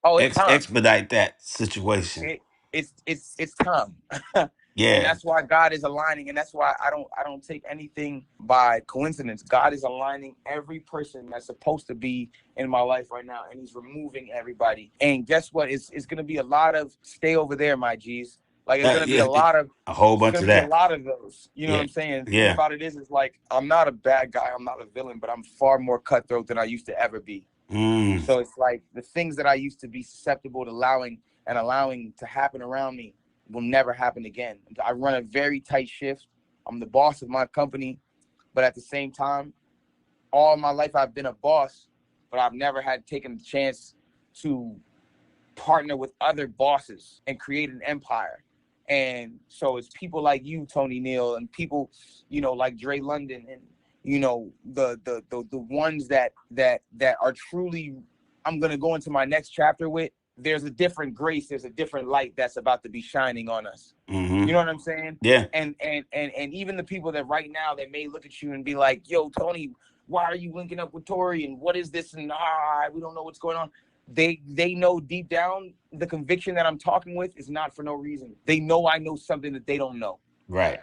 It's time. expedite that situation. It's time. Yeah. And that's why God is aligning, and that's why I don't take anything by coincidence. God is aligning every person that's supposed to be in my life right now, and he's removing everybody. And guess what? It's going to be a lot of stay over there, my G's. Like, it's going to be a lot of a whole bunch of that. A lot of those. You know what I'm saying? The thing about it is like, I'm not a bad guy. I'm not a villain, but I'm far more cutthroat than I used to ever be. So it's like the things that I used to be susceptible to allowing to happen around me will never happen again. I run a very tight shift. I'm the boss of my company, but at the same time, all my life I've been a boss, but I've never had taken the chance to partner with other bosses and create an empire. And so it's people like you, Tony Neal, and people, like Dre London, and the ones that are truly, I'm gonna go into my next chapter with. There's a different grace, there's a different light that's about to be shining on us. You know what I'm saying? Yeah. And even the people that right now, they may look at you and be like, yo, Tony, why are you linking up with Tory? And what is this? And we don't know what's going on. They know deep down the conviction that I'm talking with is not for no reason. They know I know something that they don't know. Right.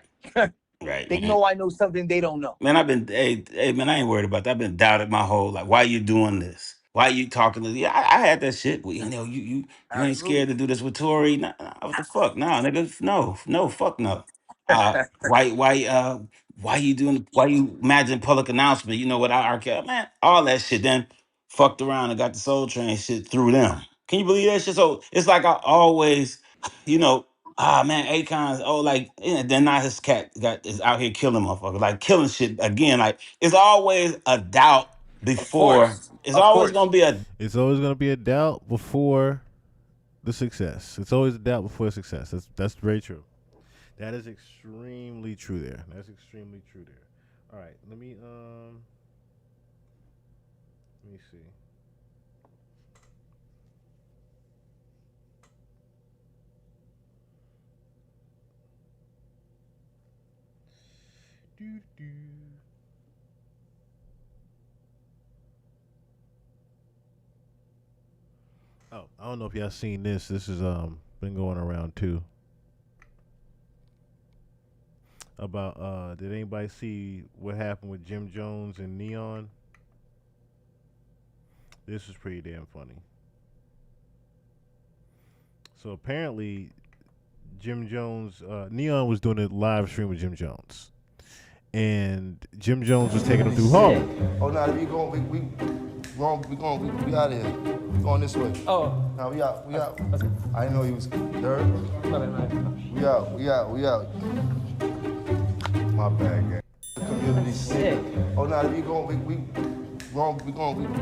Right, They man. know I know something they don't know. Man, hey, man, I ain't worried about that. I've been doubted my whole life. Why you doing this? Why you talking to? Yeah, I had that shit. Well, you ain't scared to Absolutely. do this with Tory? Nah, what the fuck? Nah, nigga, no, fuck no. Why you doing? Why you imagine public announcement? You know what I argue, man, all that shit. Then fucked around and got the Soul Train shit through them. Can you believe that shit? So it's like I always, you know. Ah man, Akon's like then now his cat is out here killing motherfuckers, like killing shit again. Like it's always a doubt Of before. course. It's Of always course. gonna be a It's always going to be a doubt before the success. It's always a doubt before success. That's very true. That is extremely true there. That's extremely true there. All right, let me see. Doo doo. Oh, I don't know if y'all seen this. This is been going around too. About did anybody see what happened with Jim Jones and Neon? This is pretty damn funny. So apparently Jim Jones, Neon was doing a live stream with Jim Jones, and Jim Jones was taking him through Harlem. Oh no, we out of here. We going this way. Oh, Now we out. okay. I didn't know he was there. We out. My bad, gang. Community Sick. Oh no, we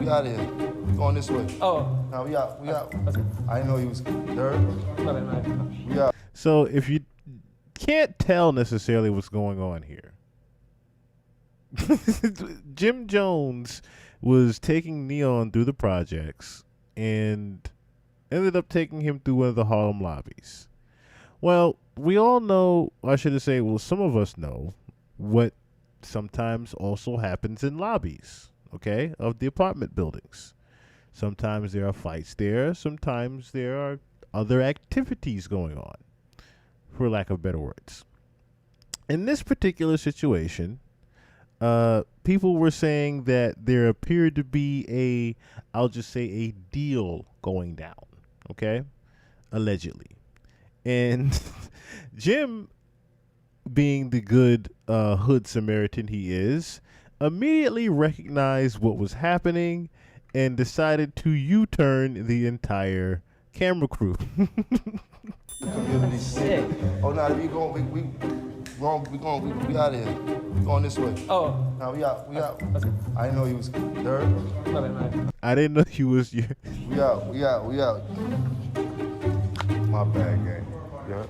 out of here. We going this way. Oh, Now we out. okay. I didn't know he was there. We out. So if you can't tell necessarily what's going on here, Jim Jones was taking Neon through the projects and ended up taking him through one of the Harlem lobbies. Well, we all know, I should say, well, some of us know what sometimes also happens in lobbies, okay, of the apartment buildings. Sometimes there are fights there, sometimes there are other activities going on, for lack of better words. In this particular situation, people were saying that there appeared to be I'll just say a deal going down, okay, allegedly. And Jim, being the good hood Samaritan he is, immediately recognized what was happening and decided to U-turn the entire camera crew. Community Sick. Oh no, we out of here. We going this way. Oh, Now we out. okay. I didn't know he was there. I didn't know he was. We out. My bad, gang. Yeah.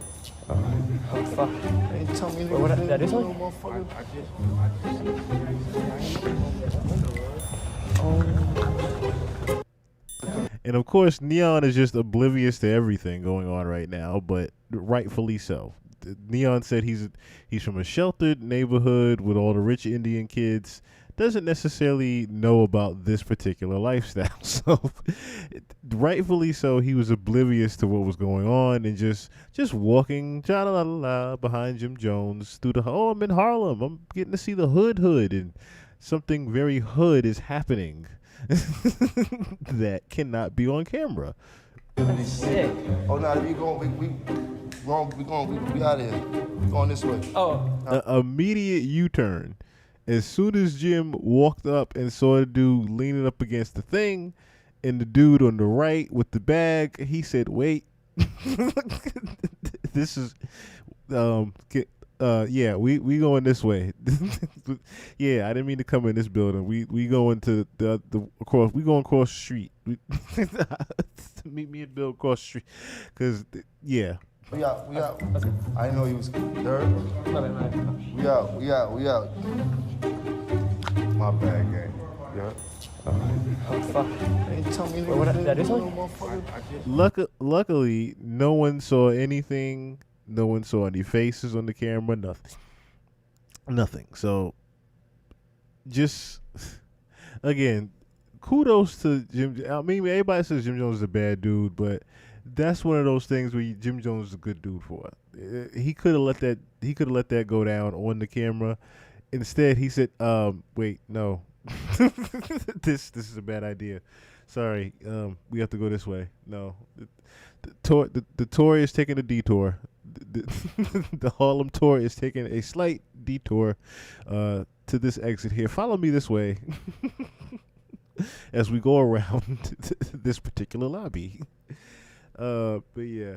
Oh, fuck. Ain't tell me What, niggas that is no one? motherfucker. And of course, Neon is just oblivious to everything going on right now, but rightfully so. Neon said he's from a sheltered neighborhood with all the rich Indian kids. Doesn't necessarily know about this particular lifestyle. So, rightfully so, he was oblivious to what was going on and just walking behind Jim Jones through I'm in Harlem. I'm getting to see the hood, and something very hood is happening that cannot be on camera. Sick. Oh no, we out of here. We going this way. Oh, Immediate U-turn. As soon as Jim walked up and saw the dude leaning up against the thing, and the dude on the right with the bag, he said, "Wait, this is, yeah, we going this way. Yeah, I didn't mean to come in this building. We going to the across. We going across the street. Meet me and Bill across the street, cause yeah." We out. I didn't know he was there. We out. My bad, gang. Yeah. oh, fuck. Ain't tell me What, niggas that is no one? motherfucker. Luckily, no one saw anything. No one saw any faces on the camera. Nothing. So, just again, kudos to Jim. I mean, everybody says Jim Jones is a bad dude, but that's one of those things where Jim Jones is a good dude for. He could have let that. He could have let that go down on the camera. Instead, he said, wait, no, this is a bad idea. Sorry, we have to go this way. No, the tour is taking a detour. The Harlem tour is taking a slight detour to this exit here. Follow me this way as we go around this particular lobby. But yeah,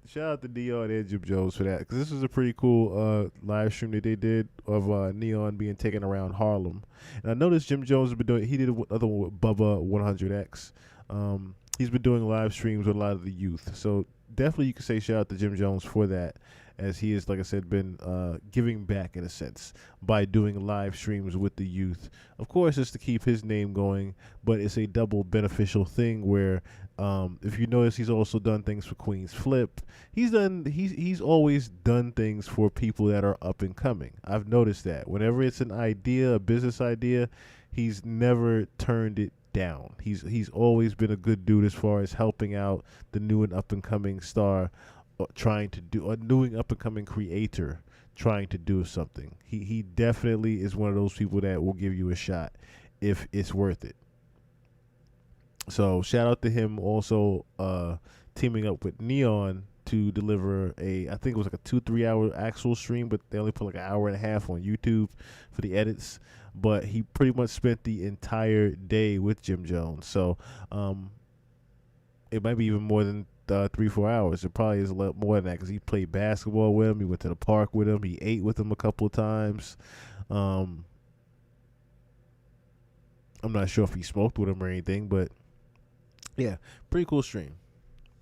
shout out to Neon and Jim Jones for that, because this was a pretty cool live stream that they did of Neon being taken around Harlem. And I noticed Jim Jones has been doing. He did another one with Bubba 100X. He's been doing live streams with a lot of the youth. So definitely you can say shout out to Jim Jones for that, as he has, like I said, been giving back in a sense by doing live streams with the youth. Of course, it's to keep his name going, but it's a double beneficial thing where if you notice, he's also done things for Queen's Flip. He's always done things for people that are up and coming. I've noticed that whenever it's an idea, a business idea, he's never turned it down. He's always been a good dude as far as helping out the new and up and coming star, trying to do a new and up and coming creator trying to do something. He definitely is one of those people that will give you a shot if it's worth it. So shout out to him also teaming up with Neon to deliver I think it was like a 2-3 hour actual stream, but they only put like an hour and a half on YouTube for the edits. But he pretty much spent the entire day with Jim Jones. So it might be even more than 3-4 hours. It probably is a lot more than that, because he played basketball with him. He went to the park with him. He ate with him a couple of times. I'm not sure if he smoked with him or anything, but yeah, pretty cool stream.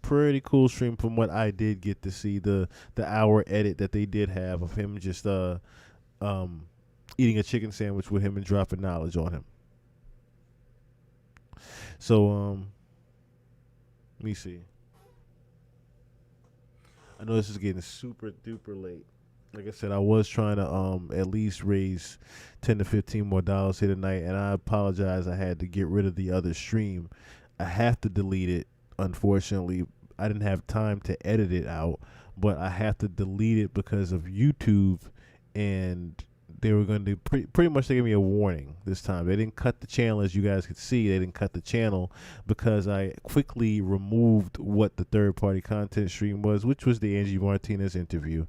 Pretty cool stream from what I did get to see, the hour edit that they did have of him just eating a chicken sandwich with him and dropping knowledge on him. So let me see. I know this is getting super duper late. Like I said, I was trying to at least raise $10 to $15 more here tonight, and I apologize. I had to get rid of the other stream. I have to delete it. Unfortunately, I didn't have time to edit it out, but I have to delete it because of YouTube, and they were going to pretty much, they gave me a warning this time. They didn't cut the channel, as you guys could see. They didn't cut the channel because I quickly removed what the third-party content stream was, which was the Angie Martinez interview.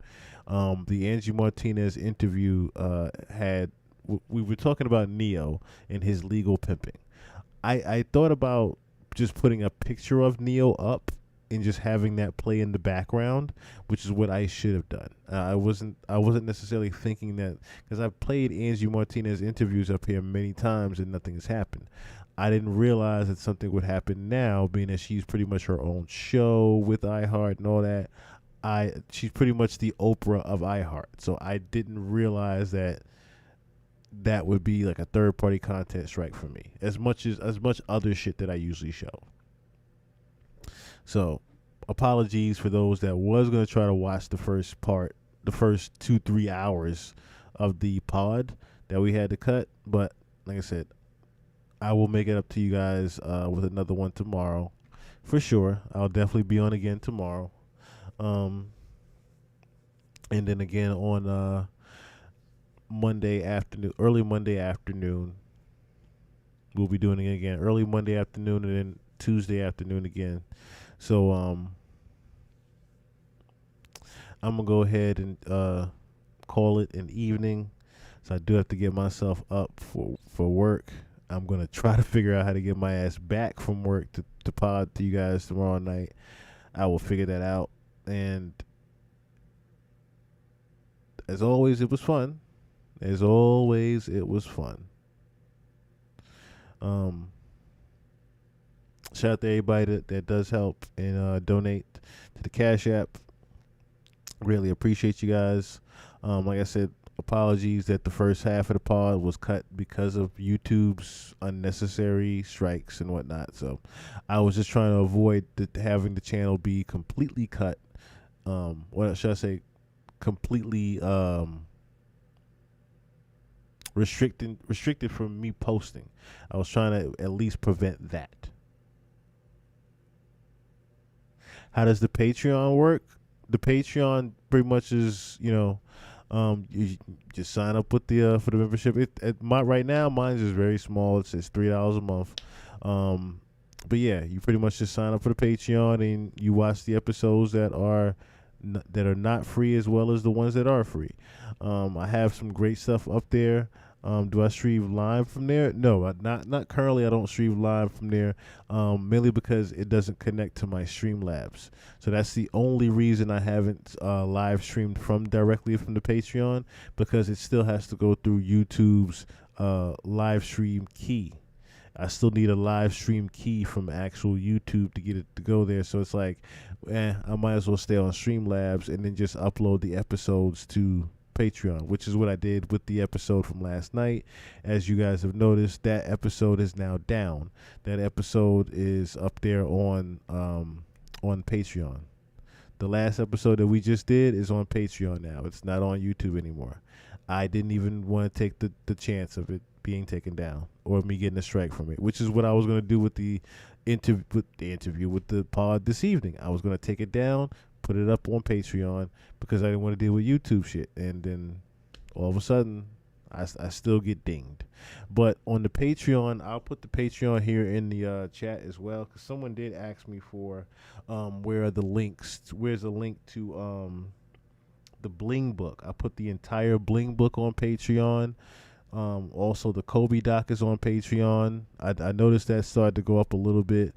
The Angie Martinez interview we were talking about Neo and his legal pimping. I thought about just putting a picture of Neo up and just having that play in the background, which is what I should have done. I wasn't necessarily thinking that, because I've played Angie Martinez interviews up here many times and nothing has happened. I didn't realize that something would happen now, being that she's pretty much her own show with iHeart and all that. She's pretty much the Oprah of iHeart, so I didn't realize that would be like a third-party content strike for me, as much other shit that I usually show. So, apologies for those that was going to try to watch the first 2-3 hours of the pod that we had to cut. But, like I said, I will make it up to you guys with another one tomorrow. For sure. I'll definitely be on again tomorrow. And then again on Monday afternoon, early Monday afternoon. We'll be doing it again early Monday afternoon, and then Tuesday afternoon again. So I'm gonna go ahead and call it an evening. So I do have to get myself up for work. I'm gonna try to figure out how to get my ass back from work to pod to you guys tomorrow night. I will figure that out. And as always, it was fun. As always, it was fun. Shout out to everybody that does help and donate to the Cash App. Really appreciate you guys. Like I said, apologies that the first half of the pod was cut because of YouTube's unnecessary strikes and whatnot. So I was just trying to avoid having the channel be completely cut. What should I say? Completely restricted from me posting. I was trying to at least prevent that. How does the Patreon work? the Patreon pretty much is, you just sign up with the for the membership. My right now mine is very small. It's $3 a month. But yeah, you pretty much just sign up for the Patreon and you watch the episodes that are not free as well as the ones that are free. I have some great stuff up there. Do I stream live from there? No, not currently. I don't stream live from there, mainly because it doesn't connect to my Streamlabs. So that's the only reason I haven't live streamed directly from the Patreon, because it still has to go through YouTube's live stream key. I still need a live stream key from actual YouTube to get it to go there. So it's like, I might as well stay on Streamlabs and then just upload the episodes to Patreon, which is what I did with the episode from last night. As you guys have noticed, that episode is now down. That episode is up there on Patreon. The last episode that we just did is on Patreon now. It's not on YouTube anymore. I didn't even want to take the chance of it being taken down or me getting a strike from it, which is what I was going to do with the interview with the pod this evening. I was going to take it down, put it up on Patreon, because I didn't want to deal with YouTube shit. And then all of a sudden, I still get dinged. But on the Patreon, I'll put the Patreon here in the chat as well, because someone did ask me for where are the links. Where's the link to the Bling book? I put the entire Bling book on Patreon. Also, the Kobe doc is on Patreon. I noticed that started to go up a little bit.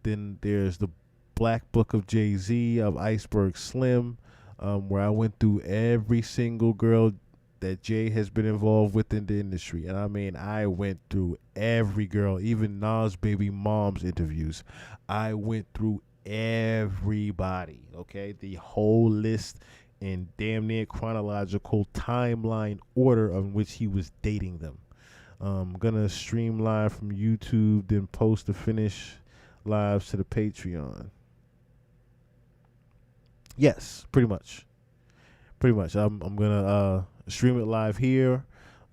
Then there's the Black Book of Jay-Z of Iceberg Slim, where I went through every single girl that Jay has been involved with in the industry. And I mean, I went through every girl, even Nas' baby mom's interviews. I went through everybody, okay? The whole list in damn near chronological timeline order of which he was dating them. I'm gonna stream live from YouTube, then post the finish lives to the Patreon. Yes, pretty much. Pretty much. I'm gonna stream it live here,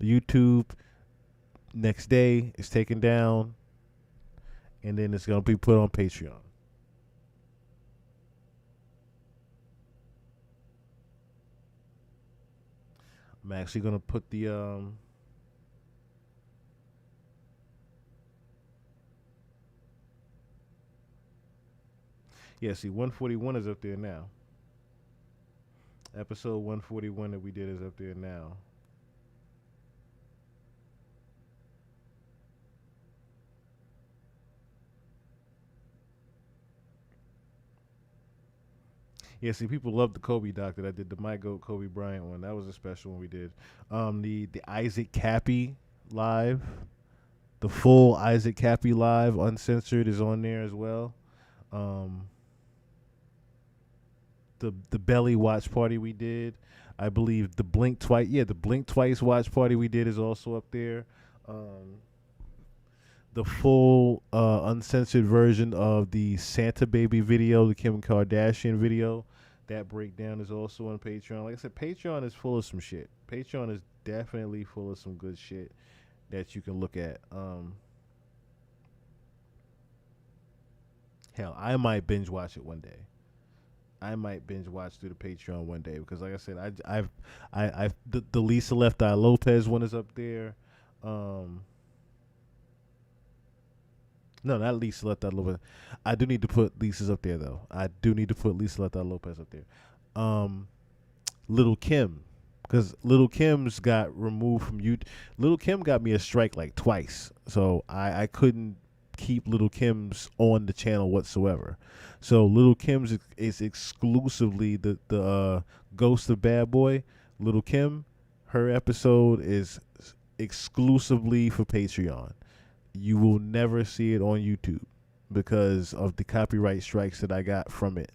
YouTube. Next day it's taken down, and then it's gonna be put on Patreon. I'm actually gonna put the yeah, see, 141 is up there now. Episode 141 that we did is up there now. Yeah, see, people love the Kobe doc that I did, the My Goat Kobe Bryant one. That was a special one we did. The Isaac Cappy live, the full Isaac Cappy live, uncensored, is on there as well. The Belly watch party we did, I believe the Blink Twice, the Blink Twice watch party we did is also up there. The full uncensored version of the Santa Baby video, the Kim Kardashian video, that breakdown is also on Patreon. Like I said, Patreon is full of some shit. Patreon is definitely full of some good shit that you can look at. Hell, I might binge watch it one day. I might binge watch through the Patreon one day, because, like I said, the Lisa Left Eye Lopez one is up there. No, not Lisa Left Eye Lopez. I do need to put Lisa's up there though. I do need to put Lisa Left Eye Lopez up there. Little Kim, because Little Kim's got removed from you. Little Kim got me a strike like twice, so I couldn't keep Little Kim's on the channel whatsoever. So Little Kim's is exclusively the Ghost of Bad Boy. Little Kim, her episode is exclusively for Patreon. You will never see it on YouTube because of the copyright strikes that I got from it.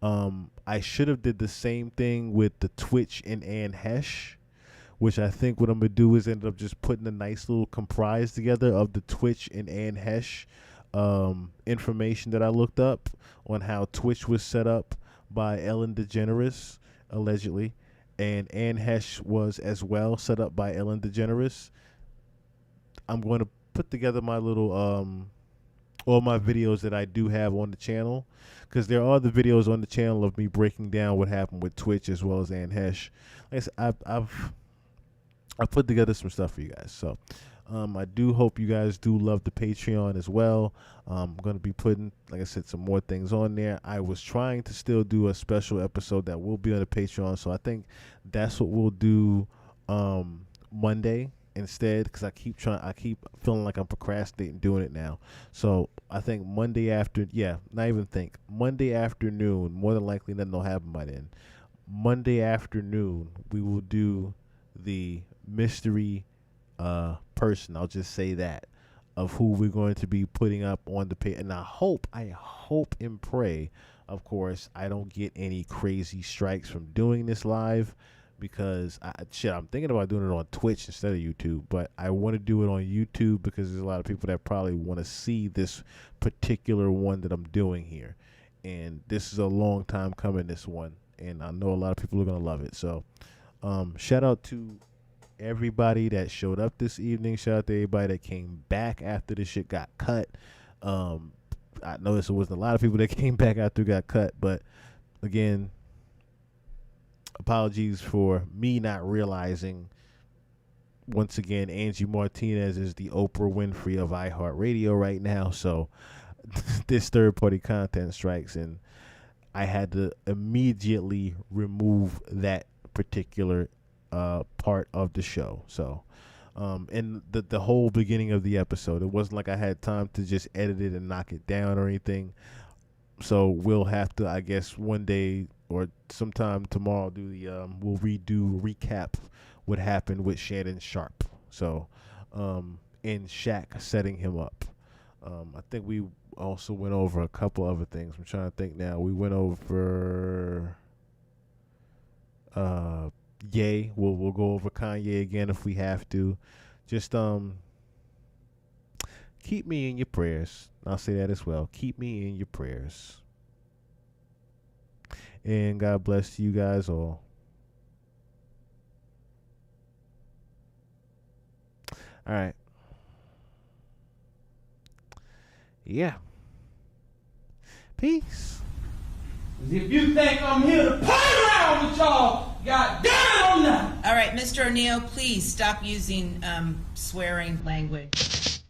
I should have did the same thing with the Twitch and Ann Hesh, which I think what I'm going to do is end up just putting a nice little comprise together of the Twitch and Ann Hesh information that I looked up on how Twitch was set up by Ellen DeGeneres, allegedly, and Ann Hesh was as well set up by Ellen DeGeneres. I'm going to put together my little all my videos that I do have on the channel, because there are the videos on the channel of me breaking down what happened with Twitch as well as Ann Hesh. Like I said, I've put together some stuff for you guys. So I do hope you guys do love the Patreon as well. I'm going to be putting, like I said, some more things on there. I was trying to still do a special episode that will be on the Patreon. So I think that's what we'll do Monday instead, because I keep feeling like I'm procrastinating doing it now. So I think Monday Monday afternoon, more than likely nothing will happen by then. Monday afternoon, we will do the mystery person. I'll just say that, of who we're going to be putting up on the page. And I hope and pray, of course, I don't get any crazy strikes from doing this live, because I'm thinking about doing it on Twitch instead of YouTube, but I want to do it on YouTube because there's a lot of people that probably want to see this particular one that I'm doing here. And this is a long time coming, this one. And I know a lot of people are going to love it. So shout out to everybody that showed up this evening. Shout out to everybody that came back after the shit got cut. I noticed there wasn't a lot of people that came back after it got cut. But again, apologies for me not realizing. Once again, Angie Martinez is the Oprah Winfrey of iHeartRadio right now. So this third-party content strikes, and I had to immediately remove that particular part of the show. So, and the whole beginning of the episode, it wasn't like I had time to just edit it and knock it down or anything. So we'll have to, I guess, one day or sometime tomorrow do the we'll recap what happened with Shannon Sharp. So, and Shaq setting him up. I think we also went over a couple other things. I'm trying to think now. We went over Ye. We'll go over Kanye again if we have to. Just keep me in your prayers. I'll say that as well. Keep me in your prayers. And God bless you guys all. All right. Yeah. Peace. If you think I'm here to play around with y'all, God damn it, I'm not. All right, Mr. O'Neill, please stop using swearing language.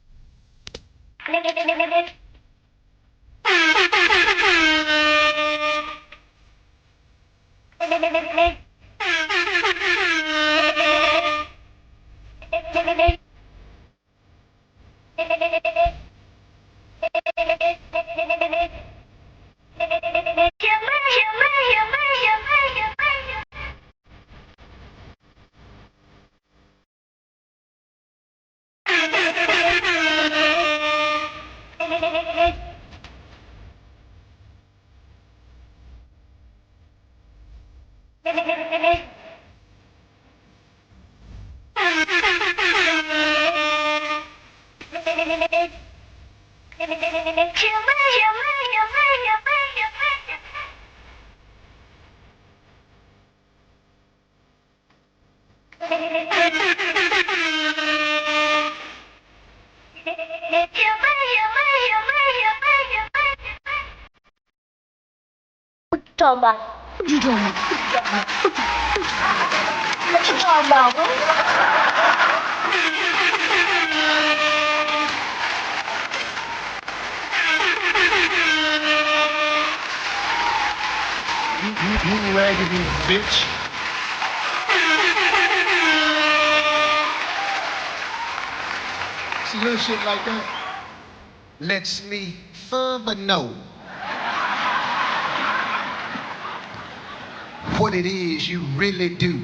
Talking about? What you talking about? What you talking about, bro? You raggedy bitch. See little shit like that lets me further know what it is you really do.